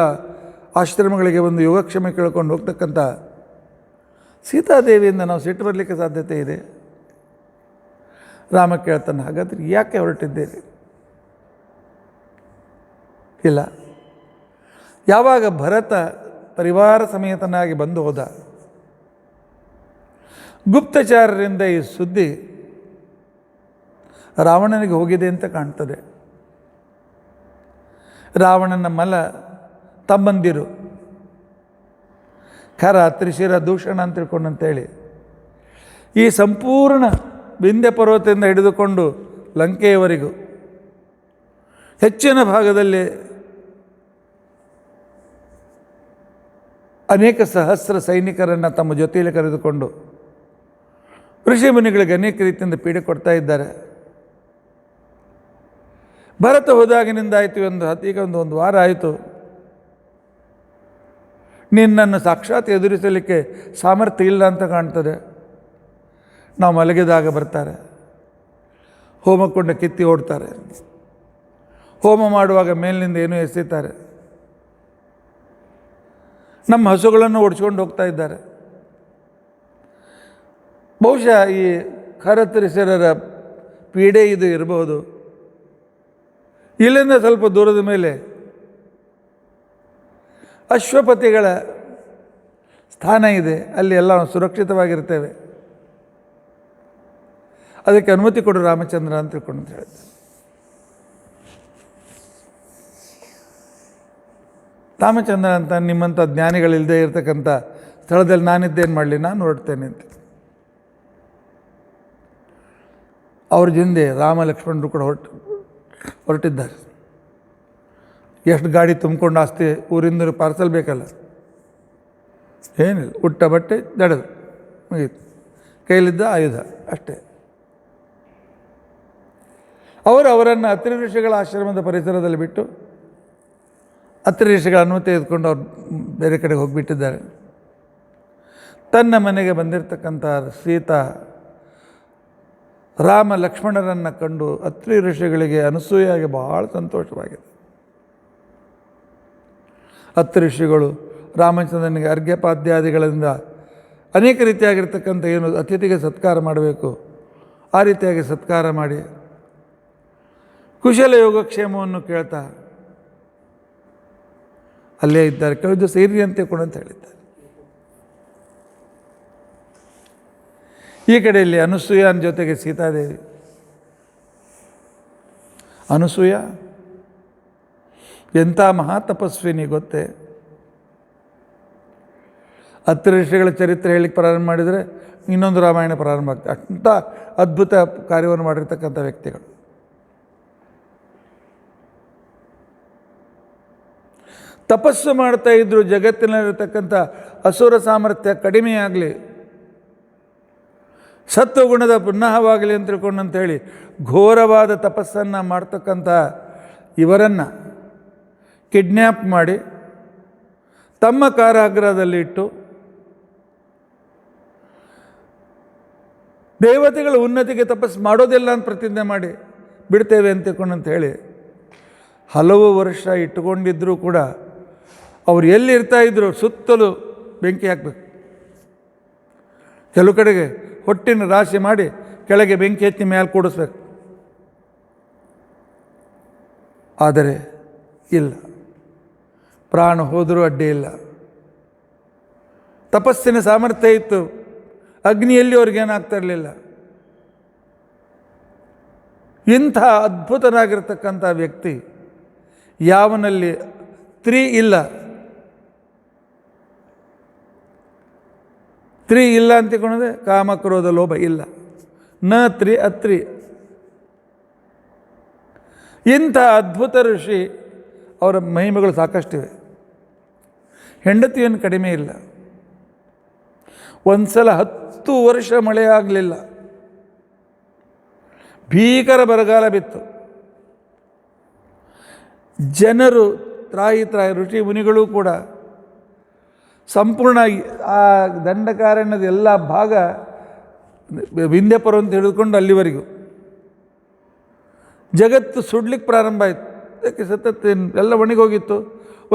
ಆಶ್ರಮಗಳಿಗೆ ಒಂದು ಯೋಗಕ್ಷೇಮ ಕೇಳ್ಕೊಂಡು ಹೋಗ್ತಕ್ಕಂಥ ಸೀತಾದೇವಿಯಿಂದ ನಾವು ಸಿಟ್ಟು ಬರಲಿಕ್ಕೆ ಸಾಧ್ಯತೆ ಇದೆ. ರಾಮ ಕೇಳ್ತಾನೆ, ಹಾಗಾದರೆ ಯಾಕೆ ಹೊರಟಿದ್ದೀರಿ? ಇಲ್ಲ, ಯಾವಾಗ ಭರತ ಪರಿವಾರ ಸಮೇತನಾಗಿ ಬಂದು ಹೋದ, ಗುಪ್ತಚಾರರಿಂದ ಈ ಸುದ್ದಿ ರಾವಣನಿಗೆ ಹೋಗಿದೆ ಅಂತ ಕಾಣ್ತದೆ. ರಾವಣನ ಮಲ ತಮ್ಮಂದಿರು ಖರ, ತ್ರಿಶಿರ, ದೂಷಣ ಅಂತ ತಿಳ್ಕೊಂಡಂತೇಳಿ ಈ ಸಂಪೂರ್ಣ ವಿಂಧ್ಯ ಪರ್ವತದಿಂದ ಹಿಡಿದುಕೊಂಡು ಲಂಕೆಯವರೆಗೂ ಹೆಚ್ಚಿನ ಭಾಗದಲ್ಲಿ ಅನೇಕ ಸಹಸ್ರ ಸೈನಿಕರನ್ನು ತಮ್ಮ ಜೊತೆಯಲ್ಲಿ ಕರೆದುಕೊಂಡು ಋಷಿ ಮುನಿಗಳಿಗೆ ಅನೇಕ ರೀತಿಯಿಂದ ಪೀಡೆ ಕೊಡ್ತಾ ಇದ್ದಾರೆ. ಭರತ ಹೋದಾಗಿನಿಂದ ಆಯಿತು, ಈಗ ಒಂದು ವಾರ ಆಯಿತು. ನಿನ್ನನ್ನು ಸಾಕ್ಷಾತ್ ಎದುರಿಸಲಿಕ್ಕೆ ಸಾಮರ್ಥ್ಯ ಇಲ್ಲ ಅಂತ ಕಾಣ್ತದೆ. ನಾವು ಮಲಗಿದಾಗ ಬರ್ತಾರೆ, ಹೋಮಕೊಂಡ ಕಿತ್ತಿ ಓಡ್ತಾರೆ, ಹೋಮ ಮಾಡುವಾಗ ಮೇಲಿನಿಂದ ಏನೋ ಎಸೆಯುತ್ತಾರೆ, ನಮ್ಮ ಹಸುಗಳನ್ನು ಓಡಿಸ್ಕೊಂಡು ಹೋಗ್ತಾ ಇದ್ದಾರೆ. ಬಹುಶಃ ಈ ಖರತ್ರಿಸರರ ಪೀಡೆ ಇದು ಇರಬಹುದು. ಇಲ್ಲಿಂದ ಸ್ವಲ್ಪ ದೂರದ ಮೇಲೆ ಅಶ್ವಪತಿಗಳ ಸ್ಥಾನ ಇದೆ, ಅಲ್ಲಿ ಎಲ್ಲ ಸುರಕ್ಷಿತವಾಗಿರ್ತೇವೆ, ಅದಕ್ಕೆ ಅನುಮತಿ ಕೊಡು ರಾಮಚಂದ್ರ ಅಂತ ತಿಳ್ಕೊಂಡು ಅಂತ ಹೇಳಿದ್ದೆ. ರಾಮಚಂದ್ರ ಅಂತ ನಿಮ್ಮಂಥ ಜ್ಞಾನಿಗಳಿಲ್ಲದೆ ಇರತಕ್ಕಂಥ ಸ್ಥಳದಲ್ಲಿ ನಾನಿದ್ದೇನು ಮಾಡಲಿ, ನಾನು ಹೊರಡ್ತೇನೆ ಅಂತ. ಅವ್ರ ಹಿಂದೆ ರಾಮ ಲಕ್ಷ್ಮಣರು ಕೂಡ ಹೊರಟಿದ್ದಾರೆ. ಎಷ್ಟು ಗಾಡಿ ತುಂಬಿಕೊಂಡು ಆಸ್ತಿ ಊರಿಂದ ಪಾರ್ಸಲ್ ಬೇಕಲ್ಲ, ಏನಿಲ್ಲ, ಉಟ್ಟ ಬಟ್ಟೆ ದಡದು ಮುಗೀತು, ಕೈಲಿದ್ದ ಆಯುಧ ಅಷ್ಟೇ. ಅವರನ್ನು ಅತ್ರಿ ಋಷಿಗಳ ಆಶ್ರಮದ ಪರಿಸರದಲ್ಲಿ ಬಿಟ್ಟು ಅತ್ರಿ ಋಷಿಗಳ ಅನುಮತಿ ತೆಗೆದುಕೊಂಡು ಅವ್ರು ಬೇರೆ ಕಡೆಗೆ ಹೋಗಿಬಿಟ್ಟಿದ್ದಾರೆ. ತನ್ನ ಮನೆಗೆ ಬಂದಿರತಕ್ಕಂಥ ಸೀತಾ ರಾಮ ಲಕ್ಷ್ಮಣರನ್ನು ಕಂಡು ಅತ್ರಿ ಋಷಿಗಳಿಗೆ ಅನಸೂಯಾಗಿ ಬಹಳ ಸಂತೋಷವಾಗಿದೆ. ಅತ್ರಿ ಋಷಿಗಳು ರಾಮಚಂದ್ರನಿಗೆ ಅರ್ಘ್ಯಪಾದ್ಯಾದಿಗಳಿಂದ ಅನೇಕ ರೀತಿಯಾಗಿರ್ತಕ್ಕಂಥ ಏನು ಅತಿಥಿಗೆ ಸತ್ಕಾರ ಮಾಡಬೇಕು ಆ ರೀತಿಯಾಗಿ ಸತ್ಕಾರ ಮಾಡಿ ಕುಶಲ ಯೋಗಕ್ಷೇಮವನ್ನು ಕೇಳ್ತಾ ಅಲ್ಲೇ ಇದ್ದಾರೆ. ಕೆಲವು ಸೇರಿ ಅಂತೆ ಕೂಡ ಅಂತ ಹೇಳಿದ್ದಾರೆ. ಈ ಕಡೆಯಲ್ಲಿ ಅನಸೂಯನ ಜೊತೆಗೆ ಸೀತಾದೇವಿ. ಅನಸೂಯ ಎಂಥ ಮಹಾತಪಸ್ವಿನಿ ಗೊತ್ತೇ. ಹತ್ತು ಋಷಿಗಳ ಚರಿತ್ರೆ ಹೇಳಿಕ್ಕೆ ಪ್ರಾರಂಭ ಮಾಡಿದರೆ ಇನ್ನೊಂದು ರಾಮಾಯಣ ಪ್ರಾರಂಭ ಆಗ್ತದೆ. ಅಂಥ ಅದ್ಭುತ ಕಾರ್ಯವನ್ನು ಮಾಡಿರ್ತಕ್ಕಂಥ ವ್ಯಕ್ತಿಗಳು. ತಪಸ್ಸು ಮಾಡ್ತಾ ಇದ್ದರು, ಜಗತ್ತಿನಲ್ಲಿರತಕ್ಕಂಥ ಅಸುರ ಸಾಮರ್ಥ್ಯ ಕಡಿಮೆಯಾಗಲಿ, ಸತ್ವಗುಣದ ಪುನಃವಾಗಲಿ ಅಂತ ತಿಳ್ಕೊಂಡಂಥೇಳಿ ಘೋರವಾದ ತಪಸ್ಸನ್ನು ಮಾಡ್ತಕ್ಕಂಥ ಇವರನ್ನು ಕಿಡ್ನ್ಯಾಪ್ ಮಾಡಿ ತಮ್ಮ ಕಾರಾಗೃಹದಲ್ಲಿ ಇಟ್ಟು ದೇವತೆಗಳ ಉನ್ನತಿಗೆ ತಪಸ್ಸು ಮಾಡೋದಿಲ್ಲ ಅಂತ ಪ್ರತಿಜ್ಞೆ ಮಾಡಿ ಬಿಡ್ತೇವೆ ಅಂತ ತಿಳ್ಕೊಂಡಂಥೇಳಿ ಹಲವು ವರ್ಷ ಇಟ್ಟುಕೊಂಡಿದ್ದರೂ ಕೂಡ ಅವರು ಎಲ್ಲಿರ್ತಾಯಿದ್ರು ಸುತ್ತಲೂ ಬೆಂಕಿ ಹಾಕಬೇಕು. ಕೆಲವು ಕಡೆಗೆ ಹೊಟ್ಟಿನ ರಾಶಿ ಮಾಡಿ ಕೆಳಗೆ ಬೆಂಕಿ ಹಚ್ಚಿ ಮೇಲೆ ಕೂಡಿಸ್ಬೇಕು. ಆದರೆ ಇಲ್ಲ, ಪ್ರಾಣ ಹೋದರೂ ಅಡ್ಡಿ ಇಲ್ಲ. ತಪಸ್ಸಿನ ಸಾಮರ್ಥ್ಯ ಇತ್ತು, ಅಗ್ನಿಯಲ್ಲಿ ಅವ್ರಿಗೇನಾಗ್ತಾ ಇರಲಿಲ್ಲ. ಇಂಥ ಅದ್ಭುತನಾಗಿರ್ತಕ್ಕಂಥ ವ್ಯಕ್ತಿ ಯಾವನಲ್ಲಿ ಇಲ್ಲ ಇಲ್ಲ ಅಂತಿಕೊಂಡ್ರೆ ಕಾಮ ಕ್ರೋಧ ಲೋಭ ಇಲ್ಲ, ಅತ್ರಿ. ಇಂಥ ಅದ್ಭುತ ಋಷಿ, ಅವರ ಮಹಿಮೆಗಳು ಸಾಕಷ್ಟಿವೆ. ಹೆಂಡತಿಯನ್ನು ಕಡಿಮೆ ಇಲ್ಲ. ಒಂದು ಸಲ 10 ವರ್ಷ ಮಳೆ ಆಗಲಿಲ್ಲ, ಭೀಕರ ಬರಗಾಲ ಬಿತ್ತು. ಜನರು ತ್ರಾಯಿ ಋಷಿ ಮುನಿಗಳು ಕೂಡ ಸಂಪೂರ್ಣ ಆ ದಂಡಕಾರಣ್ಯದ ಎಲ್ಲ ಭಾಗ ವಿಂಧ್ಯಪುರ ಅಂತ ಹಿಡಿದುಕೊಂಡು ಅಲ್ಲಿವರೆಗೂ ಜಗತ್ತು ಸುಡ್ಲಿಕ್ಕೆ ಪ್ರಾರಂಭ ಆಯಿತು. ಯಾಕೆ ಸತತ ಎಲ್ಲ ಒಣಗೋಗಿತ್ತು,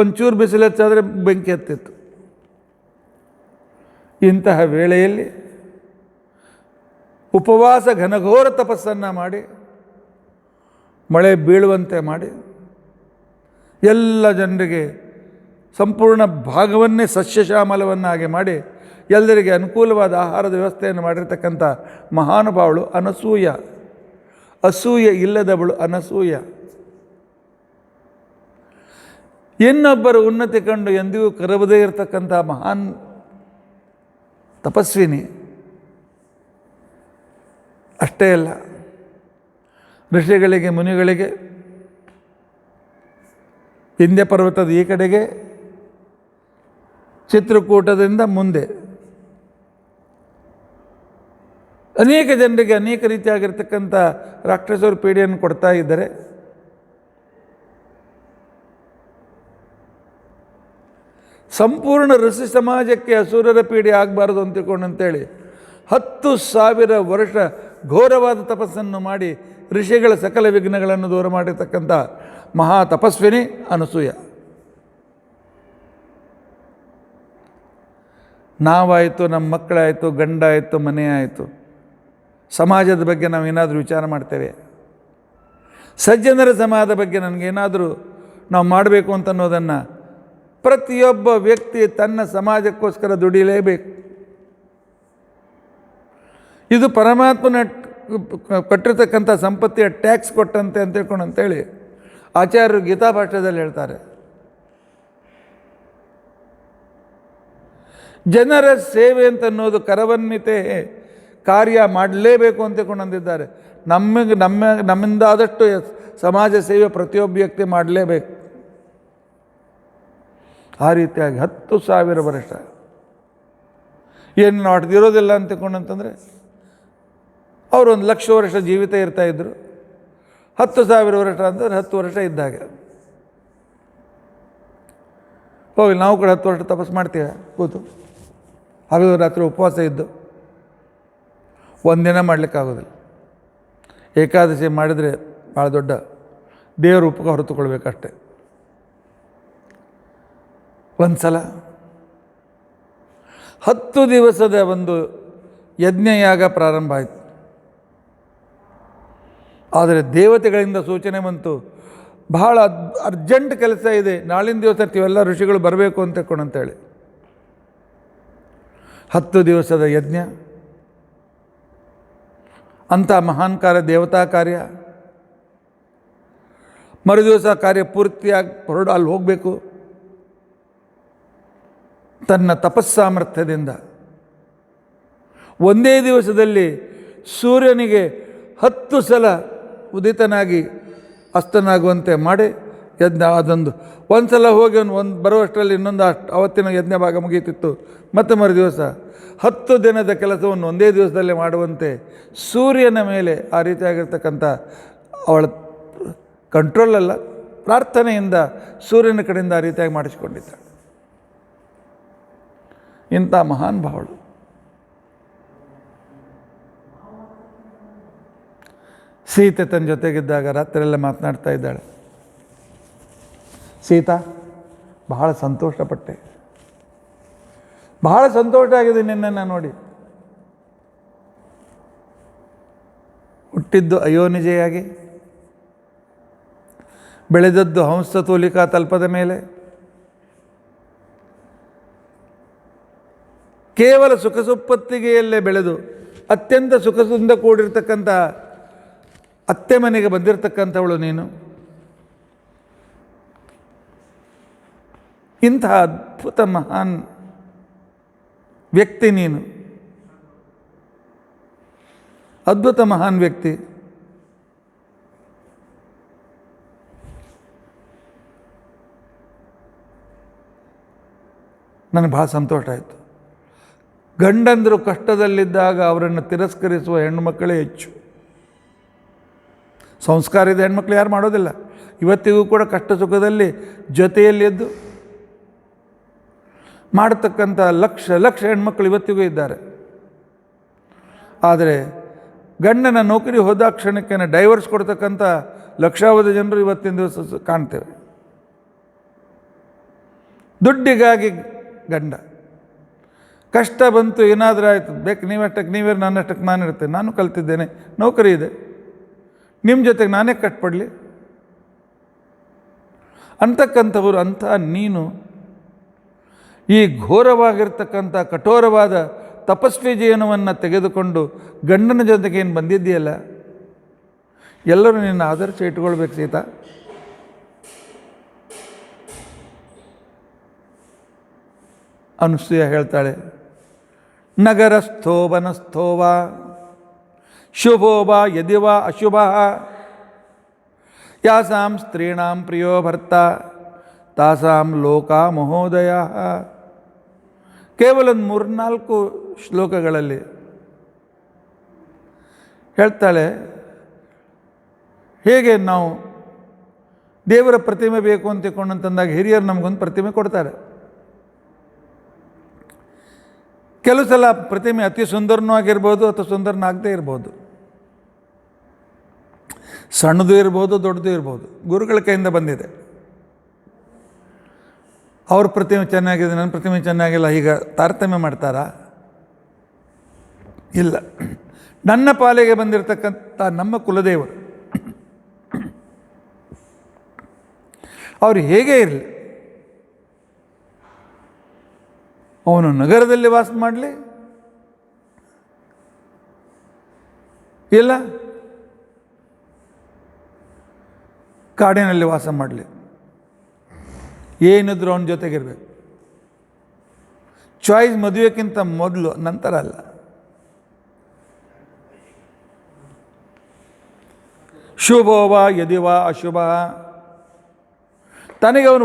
ಒಂಚೂರು ಬಿಸಿಲು ಹೆಚ್ಚಾದರೆ ಬೆಂಕಿ ಹತ್ತಿತ್ತು. ಇಂತಹ ವೇಳೆಯಲ್ಲಿ ಉಪವಾಸ ಘನಘೋರ ತಪಸ್ಸನ್ನು ಮಾಡಿ ಮಳೆ ಬೀಳುವಂತೆ ಮಾಡಿ ಎಲ್ಲ ಜನರಿಗೆ ಸಂಪೂರ್ಣ ಭಾಗವನ್ನೇ ಸಸ್ಯಶ್ಯಾಮಲವನ್ನಾಗಿ ಮಾಡಿ ಎಲ್ಲರಿಗೆ ಅನುಕೂಲವಾದ ಆಹಾರದ ವ್ಯವಸ್ಥೆಯನ್ನು ಮಾಡಿರ್ತಕ್ಕಂಥ ಮಹಾನುಭಾವಳು ಅನಸೂಯ. ಅಸೂಯೆ ಇಲ್ಲದವಳು ಅನಸೂಯ. ಇನ್ನೊಬ್ಬರ ಉನ್ನತಿ ಕಂಡು ಎಂದಿಗೂ ಕರಬದೇ ಇರತಕ್ಕಂಥ ಮಹಾನ್ ತಪಸ್ವಿನಿ. ಅಷ್ಟೇ ಅಲ್ಲ, ಋಷಿಗಳಿಗೆ ಮುನಿಗಳಿಗೆ ವಿಂಧ್ಯ ಪರ್ವತದ ಈ ಕಡೆಗೆ, ಚಿತ್ರಕೂಟದಿಂದ ಮುಂದೆ ಅನೇಕ ಜನರಿಗೆ ಅನೇಕ ರೀತಿಯಾಗಿರ್ತಕ್ಕಂಥ ರಾಕ್ಷಸರು ಪೀಡೆಯನ್ನು ಕೊಡ್ತಾ ಇದ್ದಾರೆ. ಸಂಪೂರ್ಣ ಋಷಿ ಸಮಾಜಕ್ಕೆ ಅಸುರರ ಪೀಡೆ ಆಗಬಾರ್ದು ಅಂತ ತಿಳ್ಕೊಂಡಂತೇಳಿ 10,000 ವರ್ಷ ಘೋರವಾದ ತಪಸ್ಸನ್ನು ಮಾಡಿ ಋಷಿಗಳ ಸಕಲ ವಿಘ್ನಗಳನ್ನು ದೂರ ಮಾಡಿರ್ತಕ್ಕಂಥ ಮಹಾ ತಪಸ್ವಿನಿ ಅನಸೂಯ. ನಾವಾಯಿತು, ನಮ್ಮ ಮಕ್ಕಳಾಯಿತು, ಗಂಡ ಆಯಿತು, ಮನೆ ಆಯಿತು, ಸಮಾಜದ ಬಗ್ಗೆ ನಾವೇನಾದರೂ ವಿಚಾರ ಮಾಡ್ತೇವೆ. ಸಜ್ಜನರ ಸಮಾಜದ ಬಗ್ಗೆ ನನಗೇನಾದರೂ ನಾವು ಮಾಡಬೇಕು ಅಂತ ಅನ್ನೋದನ್ನು ಪ್ರತಿಯೊಬ್ಬ ವ್ಯಕ್ತಿ ತನ್ನ ಸಮಾಜಕ್ಕೋಸ್ಕರ ದುಡಿಯಲೇಬೇಕು. ಇದು ಪರಮಾತ್ಮನ ಕೊಟ್ಟಿರ್ತಕ್ಕಂಥ ಸಂಪತ್ತಿಯ ಟ್ಯಾಕ್ಸ್ ಕೊಟ್ಟಂತೆ ಅಂತ ತಿಳ್ಕೊಂಡು ಅಂತೇಳಿ ಆಚಾರ್ಯರು ಗೀತಾ ಭಾಷ್ಯದಲ್ಲಿ ಹೇಳ್ತಾರೆ. ಜನರ ಸೇವೆ ಅಂತ ಅನ್ನೋದು ಕರವನ್ನಿತೆ ಕಾರ್ಯ ಮಾಡಲೇಬೇಕು ಅಂತ ತಿಳ್ಕೊಂಡು ನಮ್ಮಿಂದಾದಷ್ಟು ಸಮಾಜ ಸೇವೆ ಪ್ರತಿಯೊಬ್ಬ ವ್ಯಕ್ತಿ ಮಾಡಲೇಬೇಕು. ಆ ರೀತಿಯಾಗಿ 10,000 ವರ್ಷ ಏನು ನಾಟ್ದಿರೋದಿಲ್ಲ ಅಂತ ತಿಳ್ಕೊಂಡಂತಂದರೆ ಅವರು 1,00,000 ವರ್ಷ ಜೀವಿತ ಇರ್ತಾಯಿದ್ರು. 10,000 ವರ್ಷ ಅಂತಂದರೆ 10 ವರ್ಷ ಇದ್ದಾಗೆ. ಹೋಗಿ ನಾವು ಕೂಡ 10 ವರ್ಷ ತಪಸ್ಸು ಮಾಡ್ತೀವಿ ಕೂತು, ಹಗಲು ರಾತ್ರಿ ಉಪವಾಸ ಇದ್ದು ಒಂದಿನ ಮಾಡಲಿಕ್ಕಾಗೋದಿಲ್ಲ. ಏಕಾದಶಿ ಮಾಡಿದರೆ ಭಾಳ ದೊಡ್ಡ ದೇವರ ಉಪಕಾರ ಹೊರತುಕೊಳ್ಬೇಕಷ್ಟೆ. ಒಂದು ಸಲ 10 ದಿವಸದ ಒಂದು ಯಜ್ಞಯಾಗ ಪ್ರಾರಂಭ ಆಯಿತು. ಆದರೆ ದೇವತೆಗಳಿಂದ ಸೂಚನೆ ಬಂತು, ಬಹಳ ಅರ್ಜೆಂಟ್ ಕೆಲಸ ಇದೆ, ನಾಳಿನ ದಿವಸ ಇವೆಲ್ಲ ಋಷಿಗಳು ಬರಬೇಕು ಅಂತ ತಿಳ್ಕೊಂಡಂತೇಳಿ 10 ದಿವಸದ ಯಜ್ಞ, ಅಂಥ ಮಹಾನ್ ಕಾರ್ಯ, ದೇವತಾ ಕಾರ್ಯ. ಮರುದಿವಸ ಕಾರ್ಯ ಪೂರ್ತಿಯಾಗಿ ಹೊರಡು ಅಲ್ಲಿ ಹೋಗಬೇಕು. ತನ್ನ ತಪಸ್ಸಾಮರ್ಥ್ಯದಿಂದ ಒಂದೇ ದಿವಸದಲ್ಲಿ ಸೂರ್ಯನಿಗೆ 10 ಸಲ ಉದಿತನಾಗಿ ಅಸ್ತನಾಗುವಂತೆ ಮಾಡಿ ಯಜ್ಞ ಅದೊಂದು ಒಂದು ಸಲ ಹೋಗಿ ಒಂದು ಬರುವಷ್ಟರಲ್ಲಿ ಇನ್ನೊಂದು ಅವತ್ತಿನ ಯಜ್ಞ ಭಾಗ ಮುಗಿಯುತ್ತಿತ್ತು. ಮತ್ತು ಮರು ದಿವಸ 10 ದಿನದ ಕೆಲಸವನ್ನು ಒಂದೇ ದಿವಸದಲ್ಲೇ ಮಾಡುವಂತೆ ಸೂರ್ಯನ ಮೇಲೆ ಆ ರೀತಿಯಾಗಿರ್ತಕ್ಕಂಥ ಅವಳ ಕಂಟ್ರೋಲಲ್ಲ, ಪ್ರಾರ್ಥನೆಯಿಂದ ಸೂರ್ಯನ ಕಡೆಯಿಂದ ಆ ರೀತಿಯಾಗಿ ಮಾಡಿಸಿಕೊಂಡಿದ್ದಾಳೆ. ಇಂಥ ಮಹಾನ್ ಭಾವಳು. ಸೀತೆ ತನ್ನ ಜೊತೆಗಿದ್ದಾಗ ರಾತ್ರಿಯೆಲ್ಲ ಮಾತನಾಡ್ತಾ ಇದ್ದಾಳೆ. ಸೀತಾ, ಬಹಳ ಸಂತೋಷಪಟ್ಟೆ, ಬಹಳ ಸಂತೋಷ ಆಗಿದೆ ನಿನ್ನನ್ನು ನೋಡಿ. ಹುಟ್ಟಿದ್ದು ಅಯೋನಿಜೆಯಾಗಿ, ಬೆಳೆದದ್ದು ಹಂಸತೂಲಿಕಾ ತಲ್ಪದ ಮೇಲೆ, ಕೇವಲ ಸುಖಸುಪ್ಪತ್ತಿಗೆಯಲ್ಲೇ ಬೆಳೆದು ಅತ್ಯಂತ ಸುಖದಿಂದ ಕೂಡಿರ್ತಕ್ಕಂಥ ಅತ್ತೆ ಮನೆಗೆ ಬಂದಿರತಕ್ಕಂಥವಳು ನೀನು. ಇಂತಹ ಅದ್ಭುತ ಮಹಾನ್ ವ್ಯಕ್ತಿ ನೀನು, ಅದ್ಭುತ ಮಹಾನ್ ವ್ಯಕ್ತಿ. ನನಗೆ ಭಾಳ ಸಂತೋಷ ಆಯಿತು. ಗಂಡಂದರು ಕಷ್ಟದಲ್ಲಿದ್ದಾಗ ಅವರನ್ನು ತಿರಸ್ಕರಿಸುವ ಹೆಣ್ಣುಮಕ್ಕಳೇ ಹೆಚ್ಚು. ಸಂಸ್ಕಾರದ ಹೆಣ್ಮಕ್ಳು ಯಾರು ಮಾಡೋದಿಲ್ಲ. ಇವತ್ತಿಗೂ ಕೂಡ ಕಷ್ಟ ಸುಖದಲ್ಲಿ ಜೊತೆಯಲ್ಲಿ ಎದ್ದು ಮಾಡತಕ್ಕಂಥ ಲಕ್ಷ ಲಕ್ಷ ಹೆಣ್ಮಕ್ಳು ಇವತ್ತಿಗೂ ಇದ್ದಾರೆ. ಆದರೆ ಗಂಡನ ನೌಕರಿ ಹೋದ ಕ್ಷಣಕ್ಕೆ ಡೈವರ್ಸ್ ಕೊಡ್ತಕ್ಕಂಥ ಲಕ್ಷಾವಧಿ ಜನರು ಇವತ್ತಿನ ದಿವಸ ಕಾಣ್ತೇವೆ. ದುಡ್ಡಿಗಾಗಿ ಗಂಡ, ಕಷ್ಟ ಬಂತು, ಏನಾದರೂ ಆಯಿತು, ಬೇಕು ನೀವಷ್ಟಕ್ಕೆ ನೀವೇ, ನನ್ನಷ್ಟಕ್ಕೆ ನಾನು ಇರ್ತೇನೆ, ನಾನು ಕಲ್ತಿದ್ದೇನೆ, ನೌಕರಿ ಇದೆ, ನಿಮ್ಮ ಜೊತೆಗೆ ನಾನೇ ಕಟ್ಪಡಲಿ ಅಂತಕ್ಕಂಥವ್ರು. ಅಂಥ ನೀನು ಈ ಘೋರವಾಗಿರ್ತಕ್ಕಂಥ ಕಠೋರವಾದ ತಪಸ್ವಿ ಜೀವನವನ್ನು ತೆಗೆದುಕೊಂಡು ಗಂಡನ ಜೊತೆಗೆ ಏನು ಬಂದಿದ್ದೀಯಲ್ಲ, ಎಲ್ಲರೂ ನಿನ್ನ ಆದರ್ಶ ಇಟ್ಕೊಳ್ಬೇಕು ಸೀತಾ. ಅನುಸೂಯ ಹೇಳ್ತಾಳೆ, ನಗರಸ್ಥೋ ವನಸ್ಥೋ ವಾ ಶುಭೋ ವಾ ಯದಿ ವಾ ಅಶುಭ ಯಾಸಾಂ ಸ್ತ್ರೀಣಾಂ ಪ್ರಿಯೋ ಭರ್ತ ತಾಸಾಂ ಲೋಕ ಮಹೋದಯ. ಕೇವಲ 3-4 ಶ್ಲೋಕಗಳಲ್ಲಿ ಹೇಳ್ತಾಳೆ, ಹೇಗೆ ನಾವು ದೇವರ ಪ್ರತಿಮೆ ಬೇಕು ಅಂತ ತಿಳ್ಕೊಂಡಂತಂದಾಗ ಹಿರಿಯರು ನಮಗೊಂದು ಪ್ರತಿಮೆ ಕೊಡ್ತಾರೆ. ಕೆಲವು ಸಲ ಪ್ರತಿಮೆ ಅತಿ ಸುಂದರನೂ ಆಗಿರ್ಬೋದು ಅಥವಾ ಸುಂದರನಾಗದೇ ಇರ್ಬೋದು, ಸಣ್ಣದು ಇರ್ಬೋದು ದೊಡ್ಡದು ಇರ್ಬೋದು. ಗುರುಗಳ ಕೈಯಿಂದ ಬಂದಿದೆ. ಅವ್ರ ಪ್ರತಿಮೆ ಚೆನ್ನಾಗಿದೆ, ನನ್ನ ಪ್ರತಿಮೆ ಚೆನ್ನಾಗಿಲ್ಲ, ಈಗ ತಾರತಮ್ಯ ಮಾಡ್ತಾರಾ? ಇಲ್ಲ. ನನ್ನ ಪಾಲಿಗೆ ಬಂದಿರತಕ್ಕಂಥ ನಮ್ಮ ಕುಲದೇವರು ಅವರು ಹೇಗೆ ಇರಲಿ, ಅವನು ನಗರದಲ್ಲಿ ವಾಸ ಮಾಡಲಿ, ಇಲ್ಲ ಕಾಡಿನಲ್ಲಿ ವಾಸ ಮಾಡಲಿ, ಏನಿದ್ರು ಅವನ ಜೊತೆಗಿರಬೇಕು. ಚಾಯ್ಸ್ ಮದುವೆಗಿಂತ ಮೊದಲು, ನಂತರ ಅಲ್ಲ. ಶುಭೋವ ಯದಿವ ಅಶುಭ. ತನಗೆ ಅವನು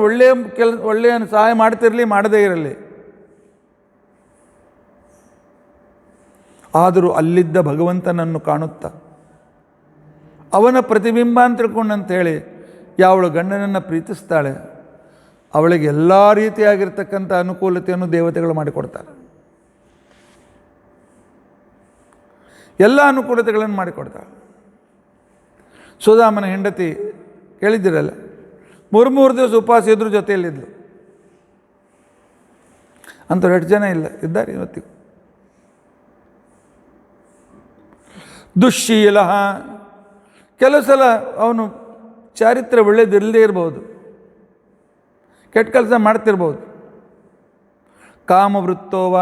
ಒಳ್ಳೆಯ ಸಹಾಯ ಮಾಡ್ತಿರಲಿ, ಮಾಡದೇ ಇರಲಿ, ಆದರೂ ಅಲ್ಲಿದ್ದ ಭಗವಂತನನ್ನು ಕಾಣುತ್ತಾ ಅವನ ಪ್ರತಿಬಿಂಬ ಅಂತ ತಿಳ್ಕೊಂಡಂಥೇಳಿ ಯಾವಳು ಗಂಡನನ್ನು ಪ್ರೀತಿಸ್ತಾಳೆ ಅವಳಿಗೆ ಎಲ್ಲ ರೀತಿಯಾಗಿರ್ತಕ್ಕಂಥ ಅನುಕೂಲತೆಯನ್ನು ದೇವತೆಗಳು ಮಾಡಿಕೊಡ್ತಾರೆ. ಎಲ್ಲ ಅನುಕೂಲತೆಗಳನ್ನು ಮಾಡಿಕೊಡ್ತಾಳೆ. ಸುಧಾಮನ ಹೆಂಡತಿ ಕೇಳಿದ್ದೀರಲ್ಲ, 3 ದಿವಸ ಉಪವಾಸ ಇದ್ರೂ ಜೊತೆಯಲ್ಲಿದ್ಲು. ಅಂಥವ್ರು ಎಷ್ಟು ಜನ ಇದ್ದಾರೆ ಇವತ್ತಿಗೂ. ದುಶ್ಶೀಲ, ಕೆಲವು ಸಲ ಅವನು ಚಾರಿತ್ರ್ಯ ಒಳ್ಳೇದಿರದೇ ಇರ್ಬೋದು, ಕೆಟ್ಟ ಕೆಲಸ ಮಾಡ್ತಿರ್ಬೋದು. ಕಾಮವೃತ್ತೋವ,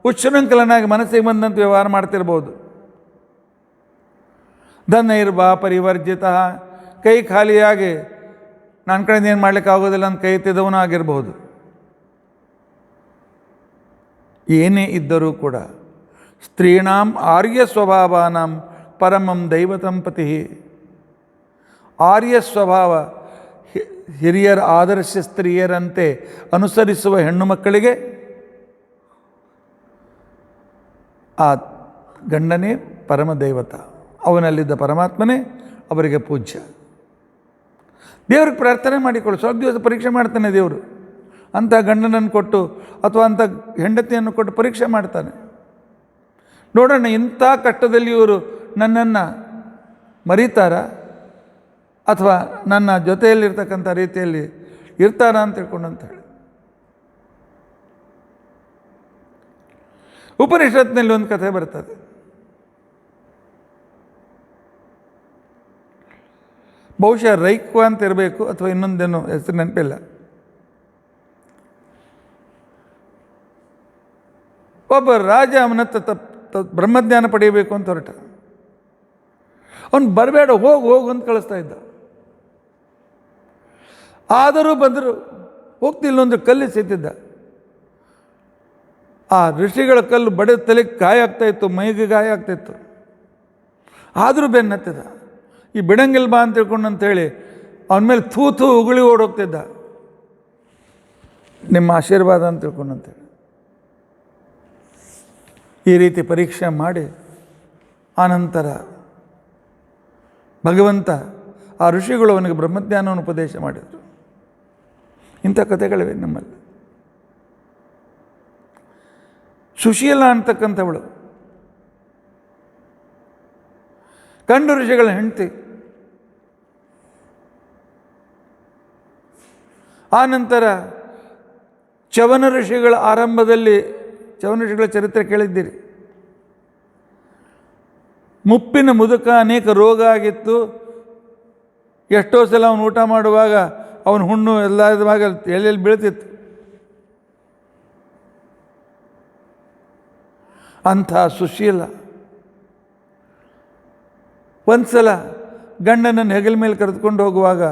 ಉಚ್ಛೃಂಖಲನಾಗಿ ಮನಸ್ಸಿಗೆ ಬಂದಂತೆ ವ್ಯವಹಾರ ಮಾಡ್ತಿರ್ಬೋದು. ಧನೈರ್ವ ಪರಿವರ್ಜಿತ, ಕೈ ಖಾಲಿಯಾಗಿ ನನ್ನ ಕಡೆಯಿಂದ ಏನು ಮಾಡ್ಲಿಕ್ಕೆ ಆಗೋದಿಲ್ಲ ಅಂತ ಕೈ ಎತ್ತಿದವನು ಆಗಿರ್ಬೋದು. ಏನೇ ಇದ್ದರೂ ಕೂಡ ಸ್ತ್ರೀಣಾಂ ಆರ್ಯ ಸ್ವಭಾವಾನಾಂ ಪರಮಂ ದೈವತಂ ಪತಿ. ಆರ್ಯ ಸ್ವಭಾವ, ಹಿರಿಯರ ಆದರ್ಶ ಸ್ತ್ರೀಯರಂತೆ ಅನುಸರಿಸುವ ಹೆಣ್ಣು ಮಕ್ಕಳಿಗೆ ಆ ಗಂಡನೇ ಪರಮದೈವತ, ಅವನಲ್ಲಿದ್ದ ಪರಮಾತ್ಮನೇ ಅವರಿಗೆ ಪೂಜ್ಯ. ದೇವ್ರಿಗೆ ಪ್ರಾರ್ಥನೆ ಮಾಡಿಕೊಳ್ಳು. ಸ್ವಲ್ಪ ದಿವಸ ಪರೀಕ್ಷೆ ಮಾಡ್ತಾನೆ ದೇವರು. ಅಂಥ ಗಂಡನನ್ನು ಕೊಟ್ಟು ಅಥವಾ ಅಂಥ ಹೆಂಡತಿಯನ್ನು ಕೊಟ್ಟು ಪರೀಕ್ಷೆ ಮಾಡ್ತಾನೆ. ನೋಡೋಣ ಇಂಥ ಕಷ್ಟದಲ್ಲಿ ಇವರು ನನ್ನನ್ನು ಮರೀತಾರ ಅಥವಾ ನನ್ನ ಜೊತೆಯಲ್ಲಿರ್ತಕ್ಕಂಥ ರೀತಿಯಲ್ಲಿ ಇರ್ತಾರ ಅಂತ ತಿಳ್ಕೊಂಡು ಅಂತ ಹೇಳಿ. ಉಪನಿಷತ್ನಲ್ಲಿ ಒಂದು ಕಥೆ ಬರ್ತದೆ. ಬಹುಶಃ ರೈಕ್ವ ಅಂತ ಇರಬೇಕು ಅಥವಾ ಇನ್ನೊಂದೇನು ಹೆಸರು ನೆನಪಿಲ್ಲ. ಒಬ್ಬ ರಾಜ ಅವನ ಬ್ರಹ್ಮಜ್ಞಾನ ಪಡೆಯಬೇಕು ಅಂತ ಹೊರಟ. ಅವನು ಬರಬೇಡ, ಹೋಗು ಅಂತ ಕಳಿಸ್ತಾ ಇದ್ದ. ಆದರೂ ಬಂದರು, ಹೋಗ್ತಿಲ್ಲ ಅಂದ್ರೆ ಕಲ್ಲು ಸಿಗ್ತಿದ್ದ. ಆ ಋಷಿಗಳ ಕಲ್ಲು ಬಡಿದ ತಲೆಗೆ ಗಾಯ ಆಗ್ತಾಯಿತ್ತು, ಮೈಗೆ ಗಾಯ ಆಗ್ತಾಯಿತ್ತು. ಆದರೂ ಬೆನ್ನತ್ತಿದ. ಈ ಬಿಡಂಗಿಲ್ ಬಾ ಅಂತ ತಿಳ್ಕೊಂಡು ಅಂತೇಳಿ ಅವನ ಮೇಲೆ ಥೂ ಉಗುಳಿ ಓಡೋಗ್ತಿದ್ದ. ನಿಮ್ಮ ಆಶೀರ್ವಾದ ಅಂತ ತಿಳ್ಕೊಂಡು ಅಂತೇಳಿ ಈ ರೀತಿ ಪರೀಕ್ಷೆ ಮಾಡಿ ಆನಂತರ ಭಗವಂತ ಆ ಋಷಿಗಳು ಅವನಿಗೆ ಬ್ರಹ್ಮಜ್ಞಾನವನ್ನು ಉಪದೇಶ ಮಾಡಿದರು. ಇಂಥ ಕಥೆಗಳಿವೆ ನಮ್ಮಲ್ಲಿ. ಸುಶೀಲ ಅಂತಕ್ಕಂಥವಳು ಕಂಡು ಋಷಿಗಳ ಹೆಂಡತಿ. ಆ ನಂತರ ಚವನ ಋಷಿಗಳ ಆರಂಭದಲ್ಲಿ, ಚವನ ಋಷಿಗಳ ಚರಿತ್ರೆ ಕೇಳಿದ್ದೀರಿ. ಮುಪ್ಪಿನ ಮುದುಕ, ಅನೇಕ ರೋಗ ಆಗಿತ್ತು. ಎಷ್ಟೋ ಸಲ ಅವನು ಊಟ ಮಾಡುವಾಗ ಅವನ ಹುಣ್ಣು ಎಲ್ಲ ಇದುವಾಗ ಎಲ್ಲೆಲ್ಲಿ ಬೀಳ್ತಿತ್ತು. ಅಂಥ ಸುಶೀಲ ಒಂದು ಸಲ ಗಂಡನನ್ನು ಹೆಗಲ ಮೇಲೆ ಕರೆದುಕೊಂಡು ಹೋಗುವಾಗ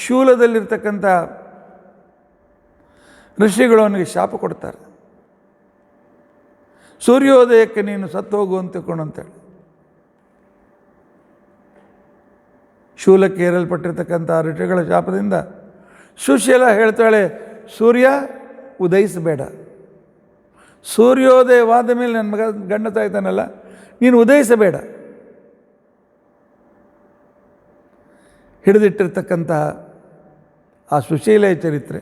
ಶೂಲದಲ್ಲಿರ್ತಕ್ಕಂಥ ಋಷಿಗಳು ಅವನಿಗೆ ಶಾಪ ಕೊಡ್ತಾರೆ. ಸೂರ್ಯೋದಯಕ್ಕೆ ನೀನು ಸತ್ತು ಹೋಗು ಅಂತ ತಿಳ್ಕೊಂಡು ಅಂತೇಳಿ. ಶೂಲಕ್ಕೆ ಏರಲ್ಪಟ್ಟಿರ್ತಕ್ಕಂಥ ಋಷಿಗಳ ಶಾಪದಿಂದ ಸುಶೀಲ ಹೇಳ್ತಾಳೆ, ಸೂರ್ಯ ಉದಯಿಸಬೇಡ. ಸೂರ್ಯೋದಯವಾದ ಮೇಲೆ ನನ್ನ ಮಗ ಗಂಡ ತಾಯ್ತಾನಲ್ಲ, ನೀನು ಉದಯಿಸಬೇಡ. ಹಿಡಿದಿಟ್ಟಿರ್ತಕ್ಕಂತಹ ಆ ಸುಶೀಲೆಯ ಚರಿತ್ರೆ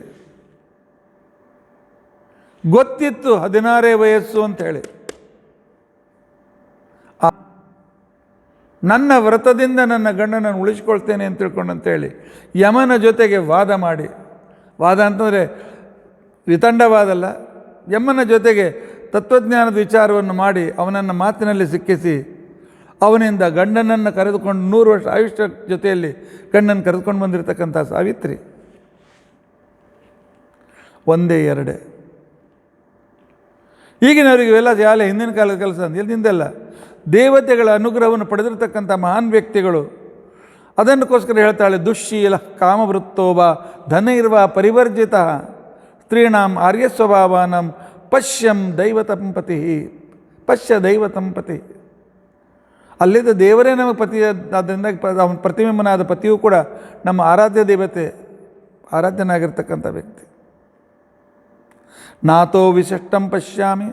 ಗೊತ್ತಿತ್ತು. 16 ವಯಸ್ಸು ಅಂಥೇಳಿ ನನ್ನ ವ್ರತದಿಂದ ನನ್ನ ಗಂಡನನ್ನು ಉಳಿಸ್ಕೊಳ್ತೇನೆ ಅಂತ ತಿಳ್ಕೊಂಡು ಅಂತೇಳಿ ಯಮನ ಜೊತೆಗೆ ವಾದ ಮಾಡಿ, ವಾದ ಅಂತಂದರೆ ವಿತಂಡವಾದಲ್ಲ, ಯಮನ ಜೊತೆಗೆ ತತ್ವಜ್ಞಾನದ ವಿಚಾರವನ್ನು ಮಾಡಿ ಅವನನ್ನು ಮಾತಿನಲ್ಲಿ ಸಿಕ್ಕಿಸಿ ಅವನಿಂದ ಗಂಡನನ್ನು ಕರೆದುಕೊಂಡು 100 ವರ್ಷ ಆಯುಷ್ಯ ಜೊತೆಯಲ್ಲಿ ಗಂಡನ್ನು ಕರೆದುಕೊಂಡು ಬಂದಿರತಕ್ಕಂಥ ಸಾವಿತ್ರಿ ಒಂದೇ ಎರಡೇ. ಈಗಿನವರಿಗೆ ಇವೆಲ್ಲ ಯಾಲೆ ಹಿಂದಿನ ಕಾಲದ ಕೆಲಸ ಅಂತ ಎಲ್ಲಿಂದೆಲ್ಲ ದೇವತೆಗಳ ಅನುಗ್ರಹವನ್ನು ಪಡೆದಿರತಕ್ಕಂಥ ಮಹಾನ್ ವ್ಯಕ್ತಿಗಳು. ಅದನ್ನಕ್ಕೋಸ್ಕರ ಹೇಳ್ತಾಳೆ, ದುಶ್ಶೀಲ ಕಾಮವೃತ್ತೋವ ಧನೈರ್ವ ಪರಿವರ್ಜಿತ ಸ್ತ್ರೀಣಾಂ ಆರ್ಯಸ್ವಭಾವಾನಾಂ ಪಶ್ಯಂ ದೈವತಂಪತಿ. ಪಶ್ಯ ದೈವತಂಪತಿ. ಅಲ್ಲಿದ್ದ ದೇವರೇ ನಮಗೆ ಪತಿ. ಆದ್ದರಿಂದ ಅವನ ಪ್ರತಿಬಿಂಬನಾದ ಪತಿಯೂ ಕೂಡ ನಮ್ಮ ಆರಾಧ್ಯ ದೇವತೆ, ಆರಾಧ್ಯನಾಗಿರ್ತಕ್ಕಂಥ ವ್ಯಕ್ತಿ. ನಾತೋ ವಿಶಿಷ್ಟಂ ಪಶ್ಯಾಮಿ.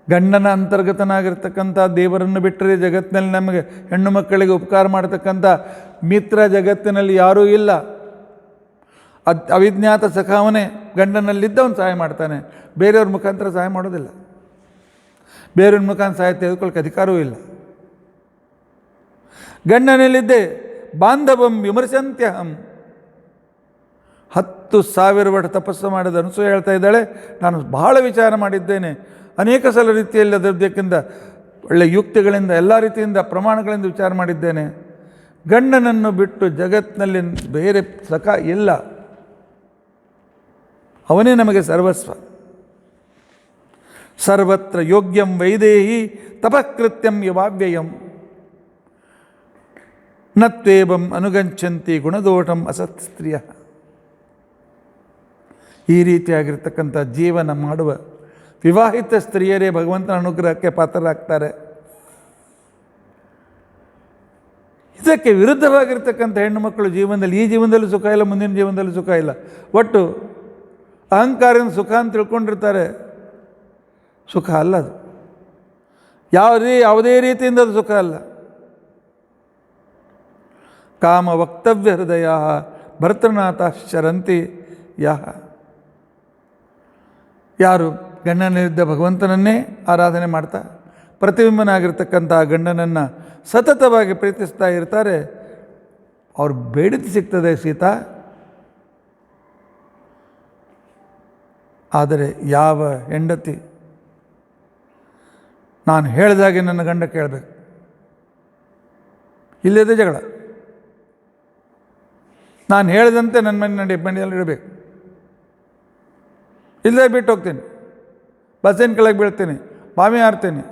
ಗಂಡನ ಅಂತರ್ಗತನಾಗಿರ್ತಕ್ಕಂಥ ದೇವರನ್ನು ಬಿಟ್ಟರೆ ಜಗತ್ತಿನಲ್ಲಿ ನಮಗೆ ಹೆಣ್ಣು ಮಕ್ಕಳಿಗೆ ಉಪಕಾರ ಮಾಡತಕ್ಕಂಥ ಮಿತ್ರ ಜಗತ್ತಿನಲ್ಲಿ ಯಾರೂ ಇಲ್ಲ. ಅವಿಜ್ಞಾತ ಸಖಾವನೇ ಗಂಡನಲ್ಲಿದ್ದವನು ಸಹಾಯ ಮಾಡ್ತಾನೆ, ಬೇರೆಯವ್ರ ಮುಖಾಂತರ ಸಹಾಯ ಮಾಡೋದಿಲ್ಲ. ಬೇರೆಯವ್ರ ಮುಖಾಂತರ ಸಹಾಯ ತೆಗೆದುಕೊಳ್ಳೋಕೆ ಅಧಿಕಾರವೂ ಇಲ್ಲ. ಗಂಡನಲ್ಲಿದ್ದೆ ಬಾಂಧವಂ ವಿಮರ್ಶಂತ್ಯಹಂ. 10,000 ವರ್ಷ ತಪಸ್ಸು ಮಾಡಿದ ಅನಸೂಯ ಹೇಳ್ತಾ ಇದ್ದಾಳೆ, ನಾನು ಬಹಳ ವಿಚಾರ ಮಾಡಿದ್ದೇನೆ, ಅನೇಕ ಸಲ ರೀತಿಯಲ್ಲಿ ಅದಕ್ಕಿಂತ ಒಳ್ಳೆಯ ಯುಕ್ತಿಗಳಿಂದ ಎಲ್ಲ ರೀತಿಯಿಂದ ಪ್ರಮಾಣಗಳಿಂದ ವಿಚಾರ ಮಾಡಿದ್ದೇನೆ. ಗಂಡನನ್ನು ಬಿಟ್ಟು ಜಗತ್ತಿನಲ್ಲಿ ಬೇರೆ ಸಖ ಇಲ್ಲ, ಅವನೇ ನಮಗೆ ಸರ್ವಸ್ವ. ಸರ್ವತ್ರ ಯೋಗ್ಯಂ ವೈದೇಹಿ ತಪಃಕೃತ್ಯಂ ಯವಾವ್ಯಯಂ ನತ್ವೇವಂ ಅನುಗಂಚಂತಿ ಗುಣದೋಷಂ ಅಸತ್ ಸ್ತ್ರೀಯ. ಈ ರೀತಿಯಾಗಿರ್ತಕ್ಕಂಥ ಜೀವನ ಮಾಡುವ ವಿವಾಹಿತ ಸ್ತ್ರೀಯರೇ ಭಗವಂತನ ಅನುಗ್ರಹಕ್ಕೆ ಪಾತ್ರರಾಗ್ತಾರೆ. ಇದಕ್ಕೆ ವಿರುದ್ಧವಾಗಿರ್ತಕ್ಕಂಥ ಹೆಣ್ಣು ಮಕ್ಕಳು ಜೀವನದಲ್ಲಿ, ಈ ಜೀವನದಲ್ಲೂ ಸುಖ ಇಲ್ಲ, ಮುಂದಿನ ಜೀವನದಲ್ಲೂ ಸುಖ ಇಲ್ಲ, ಒಟ್ಟು ಅಹಂಕಾರದಿಂದ ಸುಖ ಅಂತ ತಿಳ್ಕೊಂಡಿರ್ತಾರೆ. ಸುಖ ಅಲ್ಲ ಅದು, ಯಾವುದೇ ರೀತಿಯಿಂದ ಅದು ಸುಖ ಅಲ್ಲ. ಕಾಮ ವಕ್ತವ್ಯ ಹೃದಯ ಭರ್ತೃನಾಥ ಶರಂತಿ ಯಾಹ. ಯಾರು ಗಂಡನಿದ್ದ ಭಗವಂತನನ್ನೇ ಆರಾಧನೆ ಮಾಡ್ತಾ ಪ್ರತಿಬಿಂಬನಾಗಿರ್ತಕ್ಕಂಥ ಗಂಡನನ್ನು ಸತತವಾಗಿ ಪ್ರೀತಿಸ್ತಾ ಇರ್ತಾರೆ, ಅವ್ರು ಬೇಡಿದ್ದು ಸಿಗ್ತದೆ ಸೀತಾ. ಆದರೆ ಯಾವ ಹೆಂಡತಿ ನಾನು ಹೇಳಿದಾಗೆ ನನ್ನ ಗಂಡ ಕೇಳಬೇಕು, ಇಲ್ಲದೇ ಜಗಳ, ನಾನು ಹೇಳಿದಂತೆ ನನ್ನ ಮನೆಯಲ್ಲಿ ಇಡಬೇಕು, ಇಲ್ಲದೆ ಬಿಟ್ಟು ಹೋಗ್ತೀನಿ, ಬಸ್ಸಿನ ಕೆಳಗೆ ಬೀಳ್ತೀನಿ, ಬಾವಿ ಹಾರ್ತೀನಿ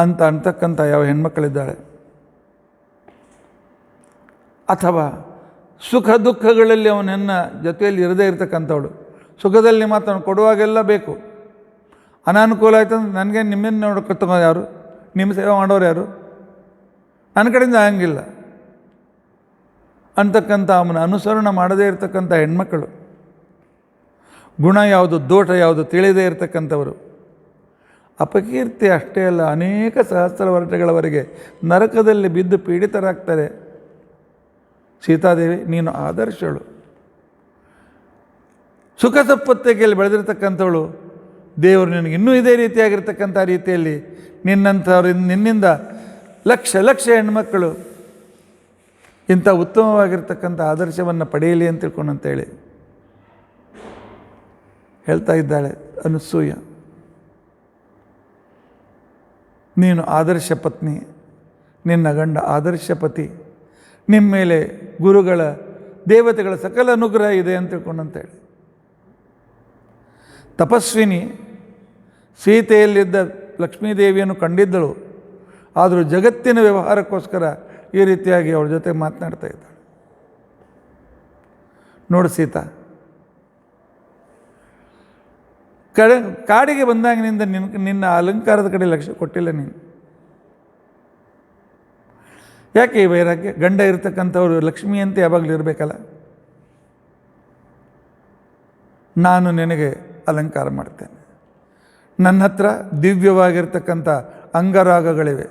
ಅಂತಕ್ಕಂಥ ಯಾವ ಹೆಣ್ಮಕ್ಕಳಿದ್ದಾಳೆ. ಅಥವಾ ಸುಖ ದುಃಖಗಳಲ್ಲಿ ಅವನನ್ನ ಜೊತೆಯಲ್ಲಿ ಇರದೇ ಇರತಕ್ಕಂಥವಳು, ಸುಖದಲ್ಲಿ ಮಾತ್ರ ಅವನು ಕೊಡುವಾಗೆಲ್ಲ ಬೇಕು, ಅನಾನುಕೂಲ ಆಯ್ತಂದ್ರೆ ನನಗೆ ನಿಮ್ಮನ್ನು ನೋಡ್ಕೊತೋ ಯಾರು, ನಿಮ್ಮ ಸೇವೆ ಮಾಡೋರು ಯಾರು, ನನ್ನ ಕಡೆಯಿಂದ ಆಗಂಗಿಲ್ಲ ಅಂತಕ್ಕಂಥ ಅವನ ಅನುಸರಣೆ ಮಾಡದೇ ಇರತಕ್ಕಂಥ ಹೆಣ್ಮಕ್ಕಳು, ಗುಣ ಯಾವುದು ದೋಷ ಯಾವುದು ತಿಳಿದೇ ಇರತಕ್ಕಂಥವರು ಅಪಕೀರ್ತಿ ಅಷ್ಟೇ ಅಲ್ಲ, ಅನೇಕ ಸಹಸ್ರ ವರ್ಷಗಳವರೆಗೆ ನರಕದಲ್ಲಿ ಬಿದ್ದು ಪೀಡಿತರಾಗ್ತಾರೆ. ಸೀತಾದೇವಿ ನೀನು ಆದರ್ಶಳು, ಸುಖ ಸಂಪತ್ತಿಗೆಯಲ್ಲಿ ಬೆಳೆದಿರ್ತಕ್ಕಂಥವಳು. ದೇವರು ನಿನಗೆ ಇನ್ನೂ ಇದೇ ರೀತಿಯಾಗಿರ್ತಕ್ಕಂಥ ರೀತಿಯಲ್ಲಿ ನಿನ್ನಿಂದ ಲಕ್ಷ ಲಕ್ಷ ಹೆಣ್ಮಕ್ಕಳು ಇಂಥ ಉತ್ತಮವಾಗಿರ್ತಕ್ಕಂಥ ಆದರ್ಶವನ್ನು ಪಡೆಯಲಿ ಅಂತ ತಿಳ್ಕೊಂಡಂತೇಳಿ ಹೇಳ್ತಾ ಇದ್ದಾಳೆ ಅನಸೂಯ. ನೀನು ಆದರ್ಶ ಪತ್ನಿ, ನಿನ್ನ ಗಂಡ ಆದರ್ಶ ಪತಿ, ನಿಮ್ಮ ಮೇಲೆ ಗುರುಗಳ ದೇವತೆಗಳ ಸಕಲ ಅನುಗ್ರಹ ಇದೆ ಅಂತ ತಿಳ್ಕೊಂಡಂತೇಳಿ. ತಪಸ್ವಿನಿ ಸೀತೆಯಲ್ಲಿದ್ದ ಲಕ್ಷ್ಮೀದೇವಿಯನ್ನು ಕಂಡಿದ್ದಳು, ಆದರೂ ಜಗತ್ತಿನ ವ್ಯವಹಾರಕ್ಕೋಸ್ಕರ ಈ ರೀತಿಯಾಗಿ ಅವಳ ಜೊತೆ ಮಾತನಾಡ್ತಾ ಇದ್ದಾಳೆ. ನೋಡು ಸೀತಾ, ಕಾಡಿಗೆ ಬಂದಾಗಿನಿಂದ ನಿನ್ನ ಅಲಂಕಾರದ ಕಡೆ ಲಕ್ಷ್ಯ ಕೊಟ್ಟಿಲ್ಲ ನೀನು. ಯಾಕೆ ಈ ವೈರಾಗ್ಯ? ಗಂಡ ಇರತಕ್ಕಂಥವ್ರು ಲಕ್ಷ್ಮಿಯಂತೆ ಯಾವಾಗಲೂ ಇರಬೇಕಲ್ಲ. ನಾನು ನಿನಗೆ ಅಲಂಕಾರ ಮಾಡ್ತೇನೆ, ನನ್ನ ಹತ್ರ ದಿವ್ಯವಾಗಿರ್ತಕ್ಕಂಥ ಅಂಗರಾಗಗಳಿವೆ.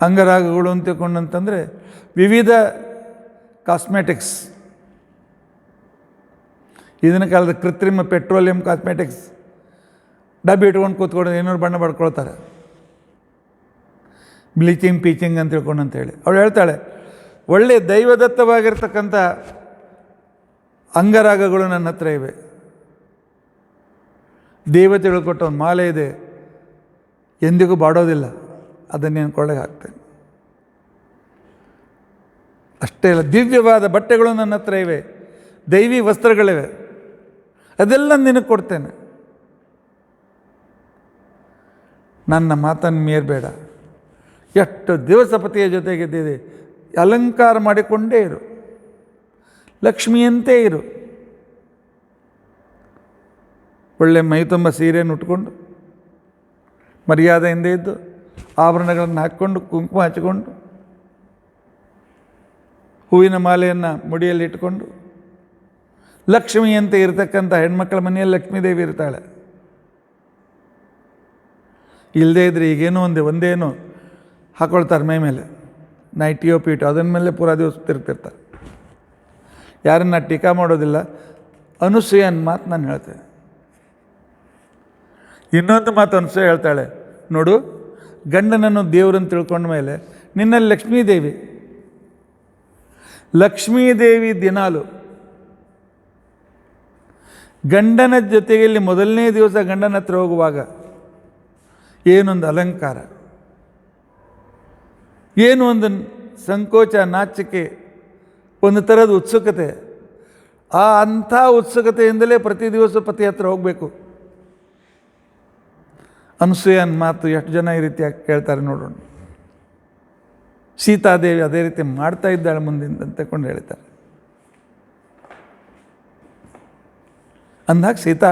ಅಂಗರಾಗಗಳು ಅಂತ ತಿಳ್ಕೊಂಡಂತಂದರೆ ವಿವಿಧ ಕಾಸ್ಮೆಟಿಕ್ಸ್, ಇದನ್ನ ಕಾಲದ ಕೃತ್ರಿಮ ಪೆಟ್ರೋಲಿಯಂ ಕಾಸ್ಮೆಟಿಕ್ಸ್, ಡಬ್ಬಿ ಇಟ್ಕೊಂಡು ಕೂತ್ಕೊಂಡು ಏನಾದ್ರು ಬಣ್ಣ ಪಡ್ಕೊಳ್ತಾರೆ, ಬ್ಲೀಚಿಂಗ್ ಪೀಚಿಂಗ್ ಅಂತ ತಿಳ್ಕೊಂಡಂತೇಳಿ. ಅವಳು ಹೇಳ್ತಾಳೆ, ಒಳ್ಳೆಯ ದೈವದತ್ತವಾಗಿರ್ತಕ್ಕಂಥ ಅಂಗರಾಗಗಳು ನನ್ನ ಹತ್ರ ಇವೆ, ದೇವತೆಗಳು ಕೊಟ್ಟ ಒಂದು ಮಾಲೆ ಇದೆ, ಎಂದಿಗೂ ಬಾಡೋದಿಲ್ಲ, ಅದನ್ನು ನಾನು ಕೊಳ್ಳೆಗೆ ಹಾಕ್ತೇನೆ. ಅಷ್ಟೇ ಅಲ್ಲ, ದಿವ್ಯವಾದ ಬಟ್ಟೆಗಳು ನನ್ನ ಹತ್ರ ಇವೆ, ದೈವಿ ವಸ್ತ್ರಗಳಿವೆ, ಅದೆಲ್ಲ ನಿನಗೆ ಕೊಡ್ತೇನೆ. ನನ್ನ ಮಾತನ್ನು ಮೀರಬೇಡ. ಎಷ್ಟು ದಿವಸ ಪತಿಯ ಜೊತೆಗಿದ್ದಿದೆ, ಅಲಂಕಾರ ಮಾಡಿಕೊಂಡೇ ಇರು, ಲಕ್ಷ್ಮಿಯಂತೆ ಇರು. ಒಳ್ಳೆ ಮೈ ತುಂಬ ಸೀರೆಯನ್ನು ಉಟ್ಕೊಂಡು ಮರ್ಯಾದೆಯಿಂದ ಇದ್ದು ಆಭರಣಗಳನ್ನು ಹಾಕ್ಕೊಂಡು ಕುಂಕುಮ ಹಚ್ಚಿಕೊಂಡು ಹೂವಿನ ಮಾಲೆಯನ್ನು ಮುಡಿಯಲ್ಲಿ ಇಟ್ಕೊಂಡು ಲಕ್ಷ್ಮಿಯಂತೆ ಇರತಕ್ಕಂಥ ಹೆಣ್ಮಕ್ಳ ಮನೆಯಲ್ಲಿ ಲಕ್ಷ್ಮೀದೇವಿ ಇರ್ತಾಳೆ. ಇಲ್ಲದೇ ಇದ್ದರೆ ಈಗೇನೋ ಒಂದೇನೋ ಹಾಕ್ಕೊಳ್ತಾರೆ ಮೈ ಮೇಲೆ, ನೈಟಿಯೋ ಪೀಟೋ, ಅದನ್ನ ಮೇಲೆ ಪೂರಾ ದಿವಸ ತಿರ್ತಿರ್ತಾರೆ. ಯಾರನ್ನ ಟೀಕಾ ಮಾಡೋದಿಲ್ಲ. ಅನಸೂಯನ ಮಾತು ನಾನು ಹೇಳ್ತೇನೆ. ಇನ್ನೊಂದು ಮಾತು ಅನಸೂಯ ಹೇಳ್ತಾಳೆ, ನೋಡು, ಗಂಡನನ್ನು ದೇವರನ್ನು ತಿಳ್ಕೊಂಡ ಮೇಲೆ ನಿನ್ನಲ್ಲಿ ಲಕ್ಷ್ಮೀದೇವಿ, ಲಕ್ಷ್ಮೀದೇವಿ ದಿನಾಲು ಗಂಡನ ಜೊತೆಯಲ್ಲಿ ಮೊದಲನೇ ದಿವಸ ಗಂಡನ ಹತ್ರ ಹೋಗುವಾಗ ಏನೊಂದು ಅಲಂಕಾರ, ಏನು ಒಂದು ಸಂಕೋಚ, ನಾಚಿಕೆ, ಒಂದು ಥರದ ಉತ್ಸುಕತೆ. ಅಂಥ ಉತ್ಸುಕತೆಯಿಂದಲೇ ಪ್ರತಿ ದಿವಸ ಪತಿ ಹತ್ರ ಹೋಗಬೇಕು. ಅನಸೂಯನ ಮಾತು ಎಷ್ಟು ಜನ ಈ ರೀತಿ ಕೇಳ್ತಾರೆ ನೋಡೋಣ. ಸೀತಾದೇವಿ ಅದೇ ರೀತಿ ಮಾಡ್ತಾ ಇದ್ದಾಳೆ ಮುಂದಿಂದ ಅಂತಕೊಂಡು ಹೇಳ್ತಾರೆ. ಅಂದಾಗ ಸೀತಾ,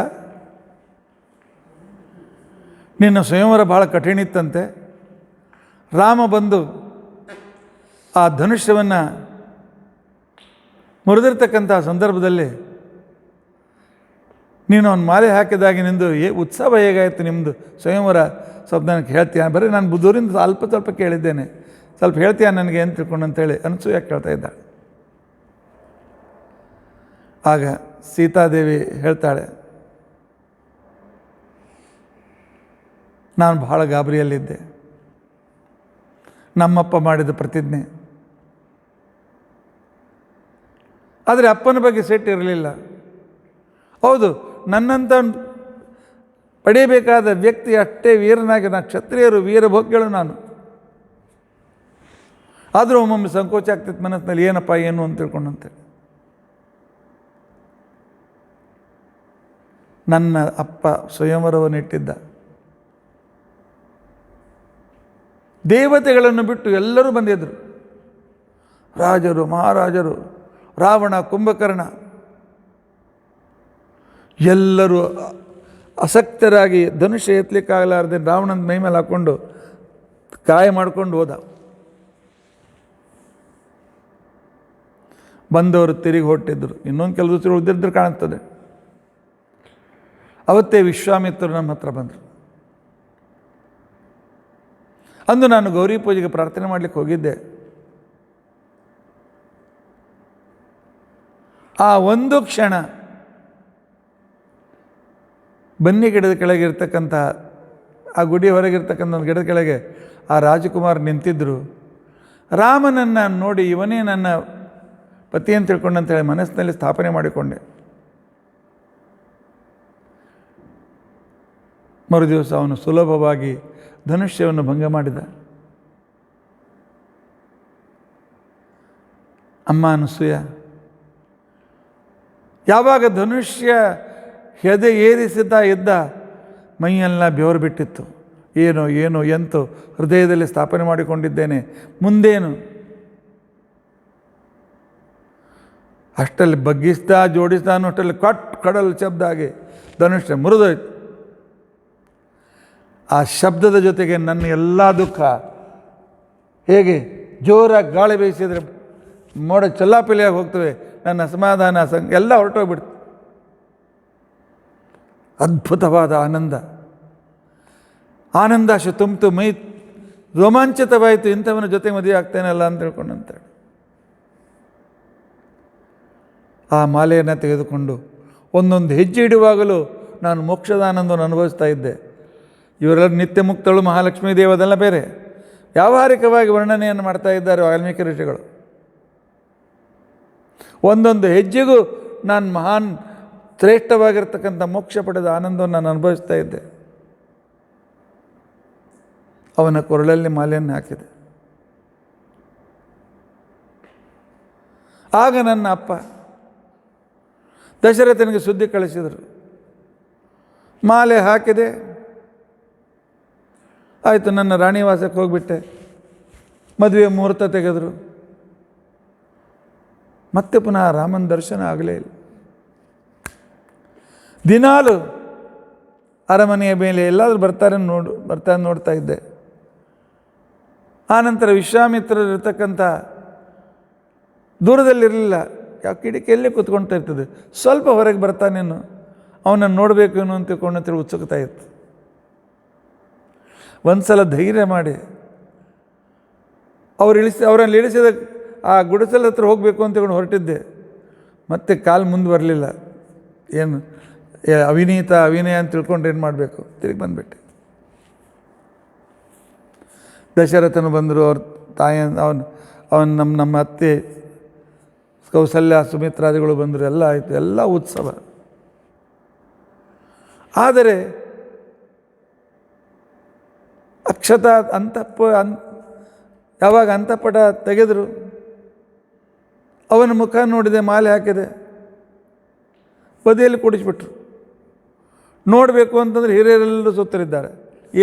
ನಿನ್ನ ಸ್ವಯಂವರ ಭಾಳ ಕಠಿಣ ಇತ್ತಂತೆ. ರಾಮ ಬಂದು ಆ ಧನುಷ್ಯವನ್ನು ಮುರಿದಿರ್ತಕ್ಕಂಥ ಸಂದರ್ಭದಲ್ಲಿ ನೀನು ಅವನ ಮಾಲೆ ಹಾಕಿದಾಗ ನಿಂದು ಉತ್ಸವ ಹೇಗಾಯಿತು ನಿಮ್ಮದು ಸ್ವಯಂವರ? ಸ್ವಲ್ಪ ನನಗೆ ಹೇಳ್ತೀಯ? ಬರೀ ನಾನು ದೂರಿಂದ ಸ್ವಲ್ಪ ಕೇಳಿದ್ದೇನೆ, ಸ್ವಲ್ಪ ಹೇಳ್ತೀಯ ನನಗೆ ಏನು ತಿಳ್ಕೊಂಡು ಅಂತೇಳಿ ಅನಸೂಯ ಕೇಳ್ತಾ ಇದ್ದಾಳೆ. ಆಗ ಸೀತಾದೇವಿ ಹೇಳ್ತಾಳೆ, ನಾನು ಬಹಳ ಗಾಬರಿಯಲ್ಲಿದ್ದೆ. ನಮ್ಮಪ್ಪ ಮಾಡಿದ ಪ್ರತಿಜ್ಞೆ, ಆದರೆ ಅಪ್ಪನ ಬಗ್ಗೆ ಸಿಟ್ಟಿರಲಿಲ್ಲ. ಹೌದು, ನನ್ನಂಥ ಪಡೆಯಬೇಕಾದ ವ್ಯಕ್ತಿ ಅಷ್ಟೇ ವೀರನಾಗಿ, ನಾನು ಕ್ಷತ್ರಿಯರು ವೀರಭೋಗ್ಯಗಳು ನಾನು. ಆದರೂ ಒಮ್ಮೊಮ್ಮೆ ಸಂಕೋಚ ಆಗ್ತಿತ್ತು ಮನಸ್ಸಿನಲ್ಲಿ, ಏನಪ್ಪ ಏನು ಅಂತ ತಿಳ್ಕೊಂಡಂತೆ. ನನ್ನ ಅಪ್ಪ ಸ್ವಯಂವರವನ್ನಿಟ್ಟಿದ್ದ. ದೇವತೆಗಳನ್ನು ಬಿಟ್ಟು ಎಲ್ಲರೂ ಬಂದಿದ್ದರು. ರಾಜರು, ಮಹಾರಾಜರು, ರಾವಣ, ಕುಂಭಕರ್ಣ ಎಲ್ಲರೂ ಆಸಕ್ತರಾಗಿ ಧನುಷ್ಯ ಎತ್ತಲಿಕ್ಕಾಗಲಾರ್ದೆ ರಾವಣನ ಮೈ ಮೇಲೆ ಹಾಕ್ಕೊಂಡು ಗಾಯ ಮಾಡಿಕೊಂಡು ಹೋದ. ಬಂದವರು ತಿರುಗಿ ಹೊರಟಿದ್ದರು. ಇನ್ನೊಂದು ಕೆಲವು ದಿವಸ ಉಳಿದಿದ್ರು ಕಾಣಿಸ್ತದೆ. ಅವತ್ತೇ ವಿಶ್ವಾಮಿತ್ರರು ನಮ್ಮ ಹತ್ರ ಬಂದರು. ಅಂದು ನಾನು ಗೌರಿ ಪೂಜೆಗೆ ಪ್ರಾರ್ಥನೆ ಮಾಡಲಿಕ್ಕೆ ಹೋಗಿದ್ದೆ. ಆ ಒಂದು ಕ್ಷಣ ಬನ್ನಿ ಗಿಡದ ಕೆಳಗೆ ಇರ್ತಕ್ಕಂಥ, ಆ ಗುಡಿ ಹೊರಗಿರ್ತಕ್ಕಂಥ ಒಂದು ಗಿಡದ ಕೆಳಗೆ ಆ ರಾಜಕುಮಾರ್ ನಿಂತಿದ್ದರು. ರಾಮನನ್ನು ನೋಡಿ ಇವನೇ ನನ್ನ ಪತಿ ಅಂತ ತಿಳ್ಕೊಂಡಂತೇಳಿ ಮನಸ್ಸಿನಲ್ಲಿ ಸ್ಥಾಪನೆ ಮಾಡಿಕೊಂಡೆ. ಮರುದಿವಸ ಅವನು ಸುಲಭವಾಗಿ ಧನುಷ್ಯವನ್ನು ಭಂಗ ಮಾಡಿದ. ಅಮ್ಮ ಅನಸೂಯ ಯಾವಾಗ ಧನುಷ್ಯ ಹೆದೆ ಏರಿಸುತ್ತಾ ಇದ್ದ, ಮೈಯೆಲ್ಲ ಬೆವರು ಬಿಟ್ಟಿತ್ತು. ಏನೋ ಎಂತೋ ಹೃದಯದಲ್ಲಿ ಸ್ಥಾಪನೆ ಮಾಡಿಕೊಂಡಿದ್ದೇನೆ, ಮುಂದೇನು? ಅಷ್ಟಲ್ಲಿ ಬಗ್ಗಿಸ್ತಾ ಜೋಡಿಸ್ತಾನು ಅಷ್ಟಲ್ಲಿ ಕಡಲು ಶಬ್ದ ಆಗಿ ಧನುಷ್ಯ ಮುರಿದೋಯ್ತು. ಆ ಶಬ್ದದ ಜೊತೆಗೆ ನನ್ನ ಎಲ್ಲ ದುಃಖ ಹೇಗೆ ಜೋರಾಗಿ ಗಾಳಿ ಬೀಸಿದರೆ ಮೋಡ ಚಲ್ಲಾಪಿಲಿಯಾಗಿ ಹೋಗ್ತವೆ, ನನ್ನ ಅಸಮಾಧಾನ ಎಲ್ಲ ಹೊರಟೋಗ್ಬಿಡ್ತು. ಅದ್ಭುತವಾದ ಆನಂದಾಶ ತುಂಬಿತು, ಮೈ ರೋಮಾಂಚಿತವಾಯಿತು. ಇಂಥವನ ಜೊತೆ ಮದುವೆ ಆಗ್ತೇನಲ್ಲ ಅಂತ ತಿಳ್ಕೊಂಡಂತೇಳಿ ಆ ಮಾಲೆಯನ್ನು ತೆಗೆದುಕೊಂಡು ಒಂದೊಂದು ಹೆಜ್ಜೆ ಇಡುವಾಗಲೂ ನಾನು ಮೋಕ್ಷದ ಆನಂದವನ್ನು ಅನುಭವಿಸ್ತಾ ಇದ್ದೆ. ಇವರೆಲ್ಲ ನಿತ್ಯ ಮುಕ್ತಳು ಮಹಾಲಕ್ಷ್ಮೀ ದೇವಿ ಅದೆಲ್ಲ ಬೇರೆ, ವ್ಯಾವಹಾರಿಕವಾಗಿ ವರ್ಣನೆಯನ್ನು ಮಾಡ್ತಾ ಇದ್ದಾರೆ ವಾಲ್ಮೀಕಿ ಋಷಿಗಳು. ಒಂದೊಂದು ಹೆಜ್ಜೆಗೂ ನಾನು ಮಹಾನ್ ಶ್ರೇಷ್ಠವಾಗಿರ್ತಕ್ಕಂಥ ಮೋಕ್ಷ ಪಡೆದ ಆನಂದವನ್ನು ನಾನು ಅನುಭವಿಸ್ತಾ ಇದ್ದೆ. ಅವನ ಕೊರಳಲ್ಲಿ ಮಾಲೆಯನ್ನು ಹಾಕಿದೆ. ಆಗ ನನ್ನ ಅಪ್ಪ ದಶರಥನಿಗೆ ಸುದ್ದಿ ಕಳಿಸಿದರು. ಮಾಲೆ ಹಾಕಿದೆ, ಆಯಿತು, ನನ್ನ ರಾಣಿವಾಸಕ್ಕೆ ಹೋಗಿಬಿಟ್ಟೆ. ಮದುವೆ ಮುಹೂರ್ತ ತೆಗೆದರು. ಮತ್ತೆ ಪುನಃ ರಾಮನ ದರ್ಶನ ಆಗಲೇ ಇಲ್ಲ. ದಿನಾಲು ಅರಮನೆಯ ಮೇಲೆ ಎಲ್ಲಾದರೂ ಬರ್ತಾರೆ ನೋಡ್ತಾ ಇದ್ದೆ. ಆನಂತರ ವಿಶ್ವಾಮಿತ್ರರು ಇರ್ತಕ್ಕಂಥ ದೂರದಲ್ಲಿರಲಿಲ್ಲ, ಯಾವ ಕಿಡಿಕೆಯಲ್ಲೇ ಕೂತ್ಕೊಳ್ತಾ ಇರ್ತದೆ. ಸ್ವಲ್ಪ ಹೊರಗೆ ಬರ್ತಾನೇನು, ಅವನನ್ನು ನೋಡಬೇಕು ಏನು ಅಂತ ತಿಳ್ಕೊಂಡು ಉತ್ಸುಕ್ತಾ ಇತ್ತು. ಒಂದು ಸಲ ಧೈರ್ಯ ಮಾಡಿ ಅವರಲ್ಲಿ ಇಳಿಸಿದ ಆ ಗುಡಿಸಲ ಹತ್ರ ಹೋಗಬೇಕು ಅಂತ ತಿಳ್ಕೊಂಡು ಹೊರಟಿದ್ದೆ. ಮತ್ತೆ ಕಾಲು ಮುಂದೆ ಬರಲಿಲ್ಲ. ಏನು ಅವಿನಯ ಅಂತ ತಿಳ್ಕೊಂಡು ಏನು ಮಾಡಬೇಕು, ತಿರುಗಿ ಬಂದುಬಿಟ್ಟೆ. ದಶರಥನು ಬಂದರು. ಅವ್ರ ತಾಯಿ ನಮ್ಮ ಅತ್ತೆ ಕೌಸಲ್ಯ ಸುಮಿತ್ರಾದಿಗಳು ಬಂದರು, ಎಲ್ಲ ಆಯಿತು, ಎಲ್ಲ ಉತ್ಸವ. ಆದರೆ ಅಕ್ಷತಾ ಯಾವಾಗ ಅಂತಃಪಟ ತೆಗೆದರು, ಅವನ ಮುಖ ನೋಡಿದೆ, ಮಾಲೆ ಹಾಕಿದೆ, ಬದಿಯಲ್ಲಿ ಕೂಡಿಸ್ಬಿಟ್ರು. ನೋಡಬೇಕು ಅಂತಂದರೆ ಹಿರಿಯರೆಲ್ಲರೂ ಸುತ್ತರಿದ್ದಾರೆ,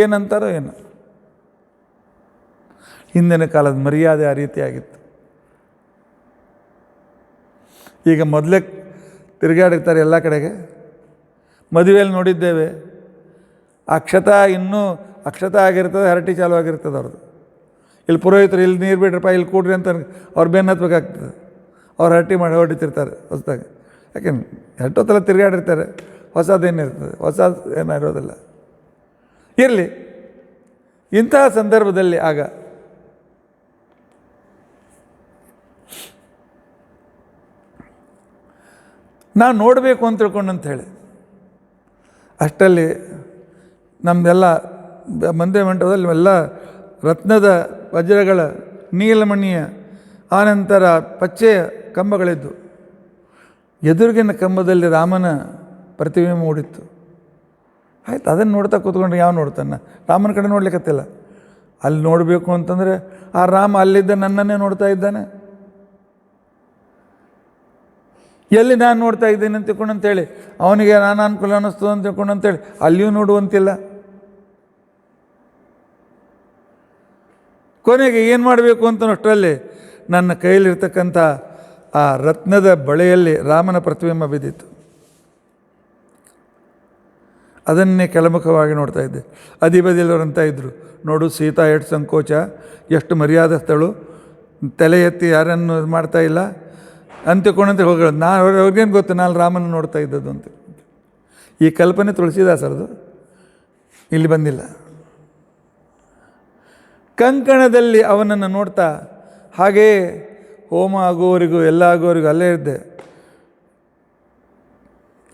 ಏನಂತಾರೋ ಏನು. ಹಿಂದಿನ ಕಾಲದ ಮರ್ಯಾದೆ ಆ ರೀತಿಯಾಗಿತ್ತು. ಈಗ ಮೊದಲೇ ತಿರುಗಾಡಿರ್ತಾರೆ ಎಲ್ಲ ಕಡೆಗೆ. ಮದುವೆಯಲ್ಲಿ ನೋಡಿದ್ದೇವೆ, ಇನ್ನೂ ಅಕ್ಷತಾ ಆಗಿರ್ತದೆ, ಹರಟಿ ಚಾಲು ಆಗಿರ್ತದೆ ಅವ್ರದ್ದು. ಇಲ್ಲಿ ಪುರೋಹಿತರು ಇಲ್ಲಿ ನೀರು ಬಿಡ್ರಪ್ಪ, ಇಲ್ಲಿ ಕೂಡ್ರಿ ಅಂತ ಅವ್ರು ಬೆನ್ನು ಹತ್ಬೇಕಾಗ್ತದೆ. ಅವ್ರು ಹರಟಿ ಮಾಡಿ ಹೊರಟಿರ್ತಾರೆ ಹೊಸದಾಗಿ. ಯಾಕೆ ಎಷ್ಟೊತ್ತಲ್ಲ ತಿರುಗಾಡಿರ್ತಾರೆ, ಹೊಸದೇನಿರ್ತದೆ, ಹೊಸ ಏನಿರೋದಿಲ್ಲ. ಇರಲಿ, ಇಂತಹ ಸಂದರ್ಭದಲ್ಲಿ ಆಗ ನಾವು ನೋಡಬೇಕು ಅಂತ ತಿಳ್ಕೊಂಡಂತ ಹೇಳಿ ಅಷ್ಟರಲ್ಲಿ ನಮ್ಮದೆಲ್ಲ ಮಂದಿರ ಮಂಟಪದಲ್ಲಿ ಎಲ್ಲ ರತ್ನದ ವಜ್ರಗಳ ನೀಲಮಣಿಯ ಆನಂತರ ಪಚ್ಚೆಯ ಕಂಬಗಳಿದ್ದು, ಎದುರಿಗಿನ ಕಂಬದಲ್ಲಿ ರಾಮನ ಪ್ರತಿಬಿಂಬ ಮೂಡಿತ್ತು. ಆಯ್ತು, ಅದನ್ನು ನೋಡ್ತಾ ಕೂತ್ಕೊಂಡ್ರೆ ಯಾವ ನೋಡ್ತಾನೆ? ರಾಮನ ಕಡೆ ನೋಡ್ಲಿಕ್ಕತ್ತಿಲ್ಲ. ಅಲ್ಲಿ ನೋಡಬೇಕು ಅಂತಂದರೆ ಆ ರಾಮ ಅಲ್ಲಿದ್ದ ನನ್ನನ್ನೇ ನೋಡ್ತಾ ಇದ್ದಾನೆ. ಎಲ್ಲಿ ನಾನು ನೋಡ್ತಾ ಇದ್ದೀನಿ ಅಂತ ತಿಳ್ಕೊಂಡಂತೇಳಿ ಅವನಿಗೆ ನಾನು ಅನುಕೂಲ ಅನ್ನಿಸ್ತದೆ ಅಂತ ತಿಳ್ಕೊಂಡಂತೇಳಿ ಅಲ್ಲಿಯೂ ನೋಡುವಂತಿಲ್ಲ. ಕೊನೆಗೆ ಏನು ಮಾಡಬೇಕು ಅಂತ ಅಷ್ಟರಲ್ಲಿ ನನ್ನ ಕೈಯಲ್ಲಿರ್ತಕ್ಕಂಥ ಆ ರತ್ನದ ಬಳೆಯಲ್ಲಿ ರಾಮನ ಪ್ರತಿಬಿಂಬ ಬಿದ್ದಿತ್ತು. ಅದನ್ನೇ ಕೆಳಮುಖವಾಗಿ ನೋಡ್ತಾ ಇದ್ದೆ. ಅದಿಬದಿಯಲ್ಲವರಂತ ಇದ್ದರು, ನೋಡು ಸೀತಾ ಎಷ್ಟು ಸಂಕೋಚ, ಎಷ್ಟು ಮರ್ಯಾದಸ್ಥಳು, ತಲೆ ಎತ್ತಿ ಯಾರನ್ನು ಮಾಡ್ತಾ ಇಲ್ಲ ಅಂತಿಕೊಂಡಂತೆ ಹೋಗೋದು. ನಾನು ಅವ್ರಿಗೇನು ಗೊತ್ತು, ನಾನು ರಾಮನ ನೋಡ್ತಾ ಇದ್ದದ್ದು ಅಂತ. ಈ ಕಲ್ಪನೆ ತುಳಸಿದಾಸರದು, ಇಲ್ಲಿ ಬಂದಿಲ್ಲ. ಕಂಕಣದಲ್ಲಿ ಅವನನ್ನು ನೋಡ್ತಾ ಹಾಗೆಯೇ ಹೋಮ ಆಗುವವರೆಗೂ ಎಲ್ಲ ಆಗುವವರೆಗೂ ಅಲ್ಲೇ ಇದ್ದೆ.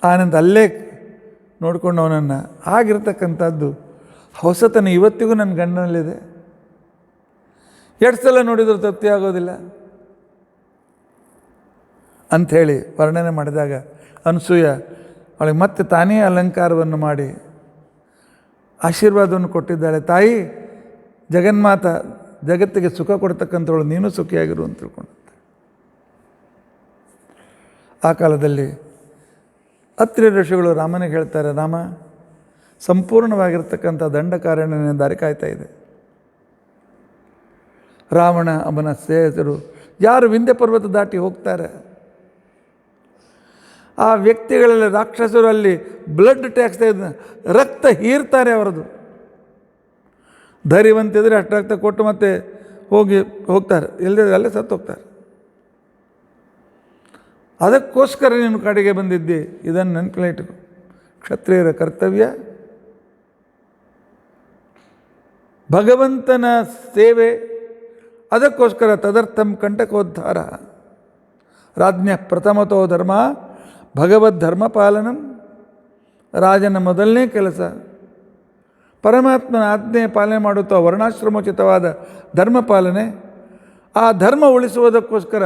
ಆನಂದ ಅಲ್ಲೇ ನೋಡಿಕೊಂಡು ಅವನನ್ನು. ಆಗಿರ್ತಕ್ಕಂಥದ್ದು ಹೊಸತನ ಇವತ್ತಿಗೂ ನನ್ನ ಗಂಡನಲ್ಲಿದೆ. ಎಷ್ಟು ಸಲ ನೋಡಿದರೂ ತೃಪ್ತಿ ಆಗೋದಿಲ್ಲ ಅಂಥೇಳಿ ವರ್ಣನೆ ಮಾಡಿದಾಗ ಅನಸೂಯ ಅವಳಿಗೆ ಮತ್ತೆ ತಾನೇ ಅಲಂಕಾರವನ್ನು ಮಾಡಿ ಆಶೀರ್ವಾದವನ್ನು ಕೊಟ್ಟಿದ್ದಾಳೆ. ತಾಯಿ ಜಗನ್ಮಾತ, ಜಗತ್ತಿಗೆ ಸುಖ ಕೊಡ್ತಕ್ಕಂಥವಳು, ನೀನು ಸುಖಿಯಾಗಿರು ಅಂತ ತಿಳ್ಕೊಂಡು. ಆ ಕಾಲದಲ್ಲಿ ಅತ್ರಿ ಋಷಿಗಳು ರಾಮನಿಗೆ ಹೇಳ್ತಾರೆ, ರಾಮ ಸಂಪೂರ್ಣವಾಗಿರ್ತಕ್ಕಂಥ ದಂಡಕಾರಣ್ಯನ ದಾರಿ ಕಾಯ್ತಾ ಇದೆ. ರಾವಣ ಅವನ ಸ್ನೇಹಿತರು ಯಾರು ವಿಂಧ್ಯ ಪರ್ವತ ದಾಟಿ ಹೋಗ್ತಾರೆ, ಆ ವ್ಯಕ್ತಿಗಳಲ್ಲಿ ರಾಕ್ಷಸರು ಅಲ್ಲಿ ಬ್ಲಡ್ ಟ್ಯಾಕ್ಸ್ ರಕ್ತ ಹೀರ್ತಾರೆ. ಅವರದು ಧೈರ್ಯವಂತಿದ್ರೆ ಅಷ್ಟು ರಕ್ತ ಕೊಟ್ಟು ಮತ್ತೆ ಹೋಗ್ತಾರೆ, ಇಲ್ಲದೆ ಅಲ್ಲೇ ಸತ್ತು ಹೋಗ್ತಾರೆ. ಅದಕ್ಕೋಸ್ಕರ ನೀನು ಕಡೆಗೆ ಬಂದಿದ್ದಿ. ಇದನ್ನು ನೆನಪಿಟ್ಕೊ. ಕ್ಷತ್ರಿಯರ ಕರ್ತವ್ಯ ಭಗವಂತನ ಸೇವೆ. ಅದಕ್ಕೋಸ್ಕರ ತದರ್ಥಂ ಕಂಟಕೋದ್ಧಾರ ರಾಜ್ಞ ಪ್ರಥಮತೋ ಧರ್ಮ ಭಗವದ್ ಧರ್ಮ ಪಾಲನಂ. ರಾಜನ ಮೊದಲನೇ ಕೆಲಸ ಪರಮಾತ್ಮನ ಆಜ್ಞೆ ಪಾಲನೆ ಮಾಡುತ್ತಾ ವರ್ಣಾಶ್ರಮೋಚಿತವಾದ ಧರ್ಮ ಪಾಲನೆ. ಆ ಧರ್ಮ ಉಳಿಸುವುದಕ್ಕೋಸ್ಕರ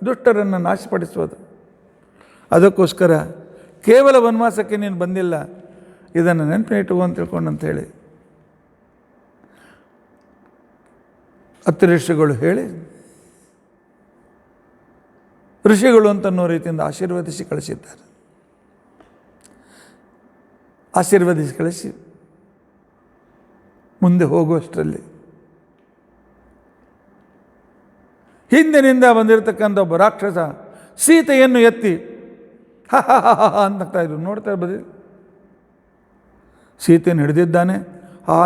ದುಷ್ಟರನ್ನು ನಾಶಪಡಿಸುವುದು. ಅದಕ್ಕೋಸ್ಕರ ಕೇವಲ ವನವಾಸಕ್ಕೆ ನೀನು ಬಂದಿಲ್ಲ, ಇದನ್ನು ನೆನಪಿನಿಟ್ಟುಕೋ ಅಂತ ತಿಳ್ಕೊಂಡಂಥೇಳಿ ಅತ್ರಿ ಋಷಿಗಳು ಹೇಳಿ, ಋಷಿಗಳು ಅಂತನ್ನೋ ರೀತಿಯಿಂದ ಆಶೀರ್ವದಿಸಿ ಕಳಿಸಿದ್ದಾರೆ. ಆಶೀರ್ವದಿಸಿ ಕಳಿಸಿ ಮುಂದೆ ಹೋಗುವಷ್ಟರಲ್ಲಿ ಹಿಂದಿನಿಂದ ಬಂದಿರತಕ್ಕಂಥ ಒಬ್ಬ ರಾಕ್ಷಸ ಸೀತೆಯನ್ನು ಎತ್ತಿ ಹ ಹ ಹ ಹ ಅಂತಾಗ್ತಾ ಇದ್ರು. ನೋಡ್ತಾರೆ ಬದಿ ಸೀತೆಯನ್ನು ಹಿಡಿದಿದ್ದಾನೆ,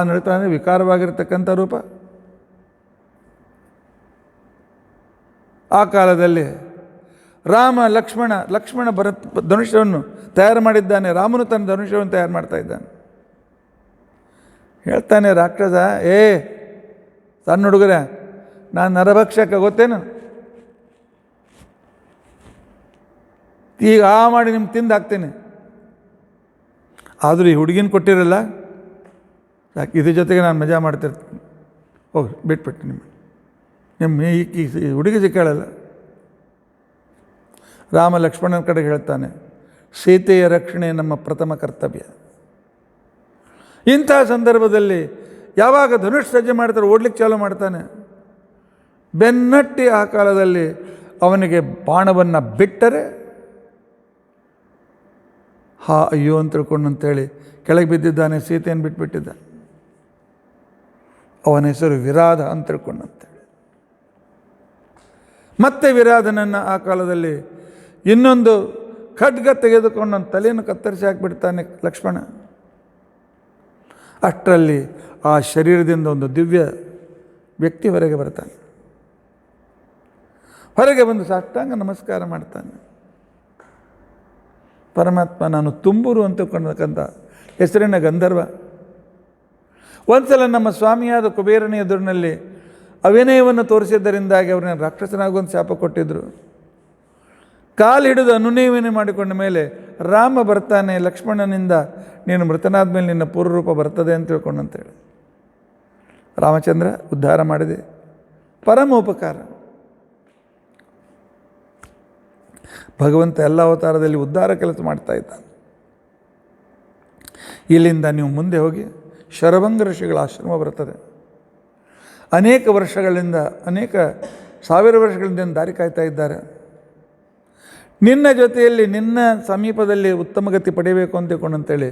ನಡ್ತಾನೆ, ವಿಕಾರವಾಗಿರ್ತಕ್ಕಂಥ ರೂಪ. ಆ ಕಾಲದಲ್ಲಿ ರಾಮ ಲಕ್ಷ್ಮಣ ಧನುಷ್ಯವನ್ನು ತಯಾರು ಮಾಡಿದ್ದಾನೆ. ರಾಮನು ತನ್ನ ಧನುಷ್ಯವನ್ನು ತಯಾರು ಮಾಡ್ತಾ ಇದ್ದಾನೆ. ಹೇಳ್ತಾನೆ ರಾಕ್ಷಸ, ಸಣ್ಣ ಹುಡುಗರ, ನಾನು ನರಭಕ್ಷಕ ಗೊತ್ತೇನು? ಈಗ ಮಾಡಿ ನಿಮ್ಗೆ ತಿಂದು ಹಾಕ್ತೇನೆ. ಆದರೂ ಈ ಹುಡುಗಿನ ಕೊಟ್ಟಿರಲ್ಲ, ಯಾಕೆ ಇದ್ರ ಜೊತೆಗೆ ನಾನು ಮಜಾ ಮಾಡ್ತಿರ್ತೀನಿ. ಹೋಗಿ ಬಿಟ್ಬಿಟ್ಟು ನಿಮ್ಮ ಈ ಹುಡುಗಿ ಸಿಕ್ಕಾಳಲ್ಲ, ರಾಮ ಲಕ್ಷ್ಮಣನ ಕಡೆಗೆ ಹೇಳ್ತಾನೆ, ಸೀತೆಯ ರಕ್ಷಣೆ ನಮ್ಮ ಪ್ರಥಮ ಕರ್ತವ್ಯ. ಇಂಥ ಸಂದರ್ಭದಲ್ಲಿ ಯಾವಾಗ ಧನುಷ್ ಸಜ್ಜೆ ಮಾಡ್ತಾರೆ, ಓಡ್ಲಿಕ್ಕೆ ಚಾಲು ಮಾಡ್ತಾನೆ, ಬೆನ್ನಟ್ಟಿ ಆ ಕಾಲದಲ್ಲಿ ಅವನಿಗೆ ಬಾಣವನ್ನು ಬಿಟ್ಟರೆ ಅಯ್ಯೋ ಅಂತ ತಿಳ್ಕೊಂಡು ಅಂತೇಳಿ ಕೆಳಗೆ ಬಿದ್ದಿದ್ದಾನೆ, ಸೀತೆಯನ್ನು ಬಿಟ್ಬಿಟ್ಟಿದ್ದ. ಅವನ ಹೆಸರು ವಿರಾಧ ಅಂತ ತಿಳ್ಕೊಂಡಂತೇಳಿ. ಮತ್ತೆ ವಿರಾಧನನ್ನು ಆ ಕಾಲದಲ್ಲಿ ಇನ್ನೊಂದು ಖಡ್ಗ ತೆಗೆದುಕೊಂಡು ನನ್ನ ತಲೆಯನ್ನು ಕತ್ತರಿಸಿ ಹಾಕಿಬಿಡ್ತಾನೆ ಲಕ್ಷ್ಮಣ. ಅಷ್ಟರಲ್ಲಿ ಆ ಶರೀರದಿಂದ ಒಂದು ದಿವ್ಯ ವ್ಯಕ್ತಿ ಹೊರಗೆ ಬರ್ತಾನೆ. ಹೊರಗೆ ಬಂದು ಸಾಷ್ಟಾಂಗ ನಮಸ್ಕಾರ ಮಾಡ್ತಾನೆ. ಪರಮಾತ್ಮ ನಾನು ತುಂಬೂರು ಅಂತಕ್ಕಂಥ ಹೆಸರಿನ ಗಂಧರ್ವ. ಒಂದ್ಸಲ ನಮ್ಮ ಸ್ವಾಮಿಯಾದ ಕುಬೇರನ ಎದುರಿನಲ್ಲಿ ಅವಿನಯವನ್ನು ತೋರಿಸಿದ್ದರಿಂದಾಗಿ ಅವ್ರನ್ನ ರಾಕ್ಷಸನಾಗುವಂತ ಶಾಪ ಕೊಟ್ಟಿದ್ದರು. ಕಾಲು ಹಿಡಿದು ಅನುನಯವನ್ನು ಮಾಡಿಕೊಂಡ ಮೇಲೆ ರಾಮ ಬರ್ತಾನೆ, ಲಕ್ಷ್ಮಣನಿಂದ ನೀನು ಮೃತನಾದ ಮೇಲೆ ನಿನ್ನ ಪೂರ್ವರೂಪ ಬರ್ತದೆ ಅಂತ ತಿಳ್ಕೊಂಡಂತೇಳಿ ರಾಮಚಂದ್ರ ಉದ್ಧಾರ ಮಾಡಿದೆ. ಪರಮ ಉಪಕಾರ. ಭಗವಂತ ಎಲ್ಲ ಅವತಾರದಲ್ಲಿ ಉದ್ಧಾರ ಕೆಲಸ ಮಾಡ್ತಾ ಇದ್ದಾನೆ. ಇಲ್ಲಿಂದ ನೀವು ಮುಂದೆ ಹೋಗಿ ಶರಭಂಗ ಋಷಿಗಳ ಆಶ್ರಮ ಬರ್ತದೆ. ಅನೇಕ ವರ್ಷಗಳಿಂದ, ಅನೇಕ ಸಾವಿರ ವರ್ಷಗಳಿಂದ ದಾರಿ ಕಾಯ್ತಾ ಇದ್ದಾರೆ. ನಿನ್ನ ಜೊತೆಯಲ್ಲಿ, ನಿನ್ನ ಸಮೀಪದಲ್ಲಿ ಉತ್ತಮ ಗತಿ ಪಡೆಯಬೇಕು ಅಂತ ತಿಳ್ಕೊಂಡಂತೇಳಿ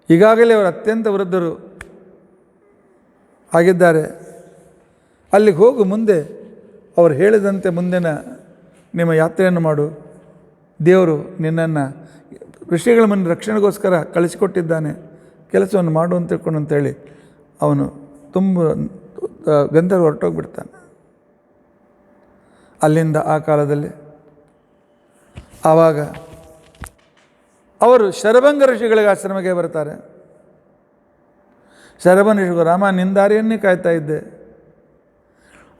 ಈಗಾಗಲೇ ಅವರು ಅತ್ಯಂತ ವೃದ್ಧರು ಆಗಿದ್ದಾರೆ. ಅಲ್ಲಿಗೆ ಹೋಗು, ಮುಂದೆ ಅವರು ಹೇಳಿದಂತೆ ಮುಂದಿನ ನಿಮ್ಮ ಯಾತ್ರೆಯನ್ನು ಮಾಡು. ದೇವರು ನಿನ್ನನ್ನು ಋಷಿಗಳ ಮನೆ ರಕ್ಷಣೆಗೋಸ್ಕರ ಕಳಿಸಿಕೊಟ್ಟಿದ್ದಾನೆ, ಕೆಲಸವನ್ನು ಮಾಡು ಅಂತ ತಿಳ್ಕೊಂಡಂತೇಳಿ ಅವನು ತುಂಬ ಗಂಧರ್ವ ಹೊರಟೋಗ್ಬಿಡ್ತಾನೆ. ಅಲ್ಲಿಂದ ಆ ಕಾಲದಲ್ಲಿ ಆವಾಗ ಅವರು ಶರಭಂಗ ಋಷಿಗಳಿಗೆ ಆಶ್ರಮಕ್ಕೆ ಬರ್ತಾರೆ. ಶರಭಂಗ ಋಷಿಗಳು, ರಾಮ ನಿನ್ನ ದಾರಿಯನ್ನೇ ಕಾಯ್ತಾ ಇದ್ದೆ,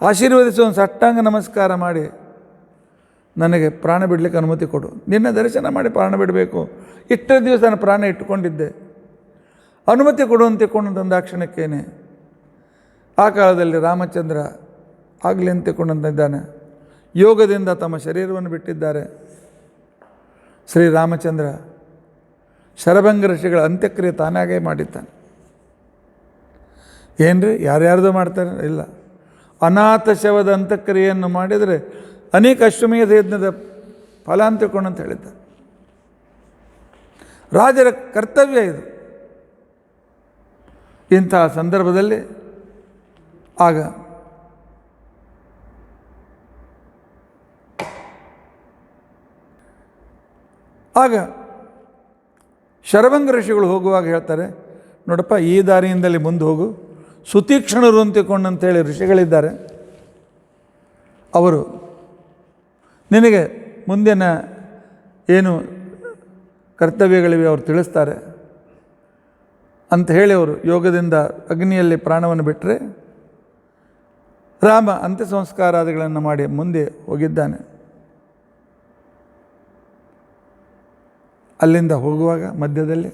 ಆಶೀರ್ವದಿಸುವ ಸಷ್ಟಾಂಗ ನಮಸ್ಕಾರ ಮಾಡಿ ನನಗೆ ಪ್ರಾಣ ಬಿಡಲಿಕ್ಕೆ ಅನುಮತಿ ಕೊಡು. ನಿನ್ನ ದರ್ಶನ ಮಾಡಿ ಪ್ರಾಣ ಬಿಡಬೇಕು, ಇಷ್ಟು ದಿವಸ ನಾನು ಪ್ರಾಣ ಇಟ್ಟುಕೊಂಡಿದ್ದೆ, ಅನುಮತಿ ಕೊಡು ಅಂತ ತಿಳ್ಕೊಂಡು ತಂದಾಕ್ಷಣಕ್ಕೇನೆ ಆ ಕಾಲದಲ್ಲಿ ರಾಮಚಂದ್ರ ಆಗಲಿ ಅಂತ ತಿಳ್ಕೊಂಡಂತಿದ್ದಾನೆ. ಯೋಗದಿಂದ ತಮ್ಮ ಶರೀರವನ್ನು ಬಿಟ್ಟಿದ್ದಾರೆ. ಶ್ರೀರಾಮಚಂದ್ರ ಶರಭಂಗ ಋಷಿಗಳ ಅಂತ್ಯಕ್ರಿಯೆ ತಾನಾಗೇ ಮಾಡಿದ್ದಾನೆ. ಏನ್ರಿ ಯಾರ್ಯಾರ್ದು ಮಾಡ್ತಾರೆ? ಇಲ್ಲ, ಅನಾಥ ಶವದ ಅಂತ್ಯಕ್ರಿಯೆಯನ್ನು ಮಾಡಿದರೆ ಅನೇಕ ಅಶ್ವಮೇಧ ಯಜ್ಞದ ಫಲ ಅಂತ ತಿಳ್ಕೊಂಡಂತ ಹೇಳಿದ್ದ. ರಾಜರ ಕರ್ತವ್ಯ ಇದು. ಇಂತಹ ಸಂದರ್ಭದಲ್ಲಿ ಆಗ ಶರಭಂಗ ಋಷಿಗಳು ಹೋಗುವಾಗ ಹೇಳ್ತಾರೆ, ನೋಡಪ್ಪ ಈ ದಾರಿಯಿಂದಲೇ ಮುಂದೆ ಹೋಗು, ಸುತೀಕ್ಷ್ಣರು ಅಂತಿಕೊಂಡಂತೇಳಿ ಋಷಿಗಳಿದ್ದಾರೆ, ಅವರು ನಿನಗೆ ಮುಂದಿನ ಏನು ಕರ್ತವ್ಯಗಳಿವೆ ಅವರು ತಿಳಿಸ್ತಾರೆ ಅಂತ ಹೇಳಿ ಅವರು ಯೋಗದಿಂದ ಅಗ್ನಿಯಲ್ಲಿ ಪ್ರಾಣವನ್ನು ಬಿಟ್ಟರೆ ರಾಮ ಅಂತ್ಯ ಸಂಸ್ಕಾರಾದಿಗಳನ್ನು ಮಾಡಿ ಮುಂದೆ ಹೋಗಿದ್ದಾನೆ. ಅಲ್ಲಿಂದ ಹೋಗುವಾಗ ಮಧ್ಯದಲ್ಲಿ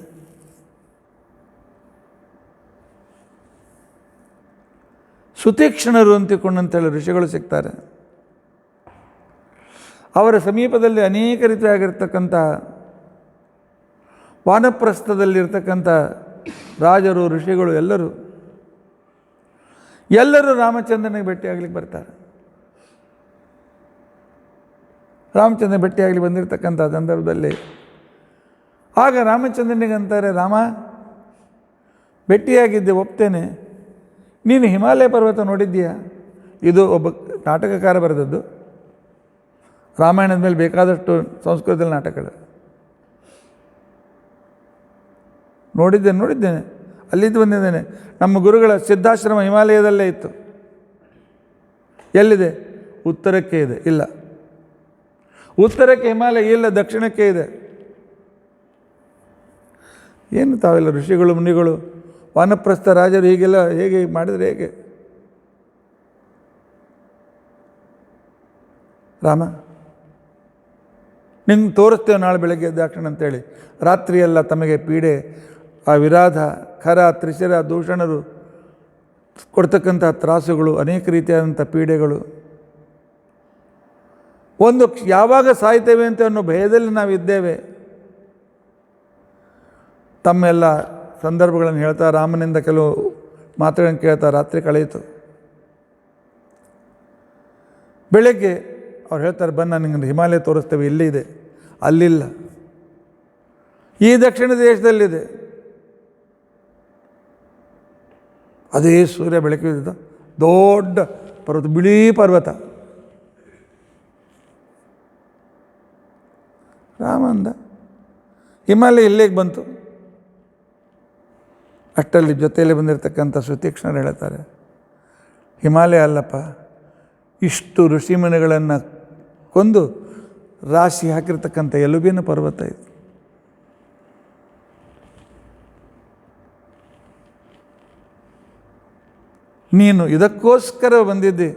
ಸುತೀಕ್ಷ್ಣರು ಅಂತಿಕೊಂಡಂತೇಳಿ ಋಷಿಗಳು ಸಿಗ್ತಾರೆ. ಅವರ ಸಮೀಪದಲ್ಲಿ ಅನೇಕ ರೀತಿಯಾಗಿರ್ತಕ್ಕಂಥ ವಾನಪ್ರಸ್ಥದಲ್ಲಿರ್ತಕ್ಕಂಥ ರಾಜರು, ಋಷಿಗಳು ಎಲ್ಲರೂ ರಾಮಚಂದ್ರನಿಗೆ ಭೇಟಿಯಾಗಲಿಕ್ಕೆ ಬರ್ತಾರೆ. ರಾಮಚಂದ್ರ ಭೇಟಿಯಾಗಲಿ ಬಂದಿರತಕ್ಕಂಥ ಸಂದರ್ಭದಲ್ಲಿ ಆಗ ರಾಮಚಂದ್ರನಿಗೆ ಅಂತಾರೆ, ರಾಮ ಭೇಟಿಯಾಗಿದ್ದೆ ಒಪ್ತೇನೆ, ನೀನು ಹಿಮಾಲಯ ಪರ್ವತ ನೋಡಿದ್ದೀಯಾ? ಇದು ಒಬ್ಬ ನಾಟಕಕಾರ ಬರೆದದ್ದು. ರಾಮಾಯಣದ ಮೇಲೆ ಬೇಕಾದಷ್ಟು ಸಂಸ್ಕೃತದಲ್ಲಿ ನಾಟಕಗಳು ನೋಡಿದ್ದೇನೆ, ಅಲ್ಲಿದ್ದು ಬಂದಿದ್ದೇನೆ. ನಮ್ಮ ಗುರುಗಳ ಸಿದ್ಧಾಶ್ರಮ ಹಿಮಾಲಯದಲ್ಲೇ ಇತ್ತು. ಎಲ್ಲಿದೆ? ಉತ್ತರಕ್ಕೆ ಇದೆ. ಇಲ್ಲ, ಉತ್ತರಕ್ಕೆ ಹಿಮಾಲಯ ಇಲ್ಲ, ದಕ್ಷಿಣಕ್ಕೆ ಇದೆ. ಏನು ತಾವೆಲ್ಲ ಋಷಿಗಳು, ಮುನಿಗಳು, ವಾನಪ್ರಸ್ಥ ರಾಜರು ಹೀಗೆಲ್ಲ ಹೇಗೆ ಮಾಡಿದರೆ ಹೇಗೆ? ರಾಮ ನಿಂಗೆ ತೋರಿಸ್ತೇವೆ ನಾಳೆ ಬೆಳಗ್ಗೆ ಎದ್ದಾಕ್ಷಣ ಅಂತೇಳಿ ರಾತ್ರಿಯೆಲ್ಲ ತಮಗೆ ಪೀಡೆ, ಆ ವಿರಾಧ, ಖರ, ತ್ರಿಶಿರ, ದೂಷಣರು ಕೊಡ್ತಕ್ಕಂಥ ತ್ರಾಸುಗಳು, ಅನೇಕ ರೀತಿಯಾದಂಥ ಪೀಡೆಗಳು ಯಾವಾಗ ಸಾಯ್ತೇವೆ ಅಂತ ಅನ್ನೋ ಭಯದಲ್ಲಿ ನಾವಿದ್ದೇವೆ. ತಮ್ಮೆಲ್ಲ ಸಂದರ್ಭಗಳನ್ನು ಹೇಳ್ತಾ ರಾಮನಿಂದ ಕೆಲವು ಮಾತುಗಳನ್ನು ಕೇಳ್ತಾ ರಾತ್ರಿ ಕಳೆಯಿತು. ಬೆಳಗ್ಗೆ ಅವ್ರು ಹೇಳ್ತಾರೆ, ಬನ್ನ ನಿಮಗೆ ಹಿಮಾಲಯ ತೋರಿಸ್ತೇವೆ, ಇಲ್ಲಿದೆ, ಅಲ್ಲಿಲ್ಲ, ಈ ದಕ್ಷಿಣ ದೇಶದಲ್ಲಿದೆ. ಅದೇ ಸೂರ್ಯ ಬೆಳಕಿದ್ದ ದೊಡ್ಡ ಪರ್ವತ, ಬಿಳಿ ಪರ್ವತ. ರಾಮ ಅಂದ, ಹಿಮಾಲಯ ಇಲ್ಲಿಗೆ ಬಂತು. ಅಷ್ಟಲ್ಲಿ ಜೊತೆಯಲ್ಲಿ ಬಂದಿರತಕ್ಕಂಥ ಸುತೀಕ್ಷ್ಣರು ಹೇಳ್ತಾರೆ, ಹಿಮಾಲಯ ಅಲ್ಲಪ್ಪ, ಇಷ್ಟು ಋಷಿಮುನಿಗಳನ್ನು ಕೊಂದು ರಾಶಿ ಹಾಕಿರ್ತಕ್ಕಂಥ ಎಲುಬಿನ ಪರ್ವತ ಇದು. ನೀನು ಇದಕ್ಕೋಸ್ಕರ ಬಂದಿದ್ದೆ.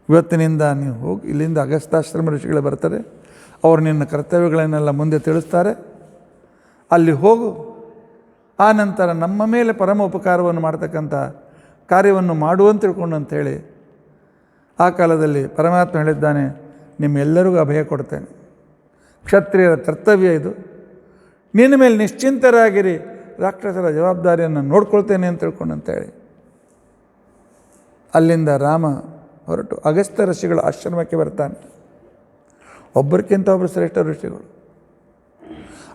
ಇವತ್ತಿನಿಂದ ನೀವು ಹೋಗಿ, ಇಲ್ಲಿಂದ ಅಗಸ್ತ್ಯಾಶ್ರಮ ಋಷಿಗಳು ಬರ್ತಾರೆ, ಅವರು ನಿನ್ನ ಕರ್ತವ್ಯಗಳನ್ನೆಲ್ಲ ಮುಂದೆ ತಿಳಿಸ್ತಾರೆ, ಅಲ್ಲಿ ಹೋಗು. ಆ ನಂತರ ನಮ್ಮ ಮೇಲೆ ಪರಮ ಉಪಕಾರವನ್ನು ಮಾಡ್ತಕ್ಕಂಥ ಕಾರ್ಯವನ್ನು ಮಾಡುವಂತ ತಿಳ್ಕೊಂಡು ಅಂಥೇಳಿ ಆ ಕಾಲದಲ್ಲಿ ಪರಮಾತ್ಮ ಹೇಳಿದ್ದಾನೆ, ನಿಮ್ಮೆಲ್ಲರಿಗೂ ಅಭಯ ಕೊಡ್ತೇನೆ, ಕ್ಷತ್ರಿಯರ ಕರ್ತವ್ಯ ಇದು, ನಿನ್ನ ಮೇಲೆ ನಿಶ್ಚಿಂತರಾಗಿರಿ, ರಾಕ್ಷಸರ ಜವಾಬ್ದಾರಿಯನ್ನು ನೋಡ್ಕೊಳ್ತೇನೆ ಅಂತ ತಿಳ್ಕೊಂಡು ಅಂತೇಳಿ ಅಲ್ಲಿಂದ ರಾಮ ಹೊರಟು ಅಗಸ್ತ್ಯ ಋಷಿಗಳ ಆಶ್ರಮಕ್ಕೆ ಬರ್ತಾನೆ. ಒಬ್ಬರಿಗಿಂತ ಒಬ್ಬರು ಶ್ರೇಷ್ಠ ಋಷಿಗಳು.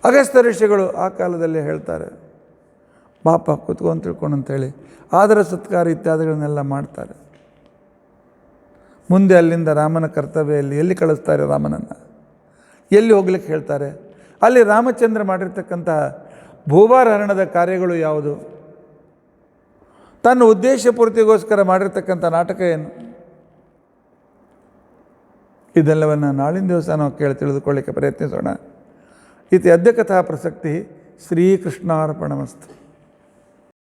ಅಗಸ್ತ್ಯ ಋಷಿಗಳು ಆ ಕಾಲದಲ್ಲಿ ಹೇಳ್ತಾರೆ, ಪಾಪ ಕೂತ್ಕೊ ಅಂತ ತಿಳ್ಕೊಂಡು ಅಂತೇಳಿ ಆದರ ಸತ್ಕಾರ ಇತ್ಯಾದಿಗಳನ್ನೆಲ್ಲ ಮಾಡ್ತಾರೆ. ಮುಂದೆ ಅಲ್ಲಿಂದ ರಾಮನ ಕರ್ತವ್ಯದಲ್ಲಿ ಎಲ್ಲಿ ಕಳಿಸ್ತಾರೆ, ರಾಮನನ್ನು ಎಲ್ಲಿ ಹೋಗ್ಲಿಕ್ಕೆ ಹೇಳ್ತಾರೆ, ಅಲ್ಲಿ ರಾಮಚಂದ್ರ ಮಾಡಿರ್ತಕ್ಕಂತಹ ಭೂಭಾರಹರಣದ ಕಾರ್ಯಗಳು ಯಾವುದು, ತನ್ನ ಉದ್ದೇಶ ಪೂರ್ತಿಗೋಸ್ಕರ ಮಾಡಿರ್ತಕ್ಕಂಥ ನಾಟಕ ಏನು, ಇದೆಲ್ಲವನ್ನು ನಾಳಿನ ದಿವಸ ನಾವು ತಿಳಿದುಕೊಳ್ಳಿಕ್ಕೆ ಪ್ರಯತ್ನಿಸೋಣ. ಇತಿ ಅದ್ಯ ಕಥಾ ಪ್ರಸಕ್ತಿ ಶ್ರೀಕೃಷ್ಣಾರ್ಪಣಮಸ್ತು.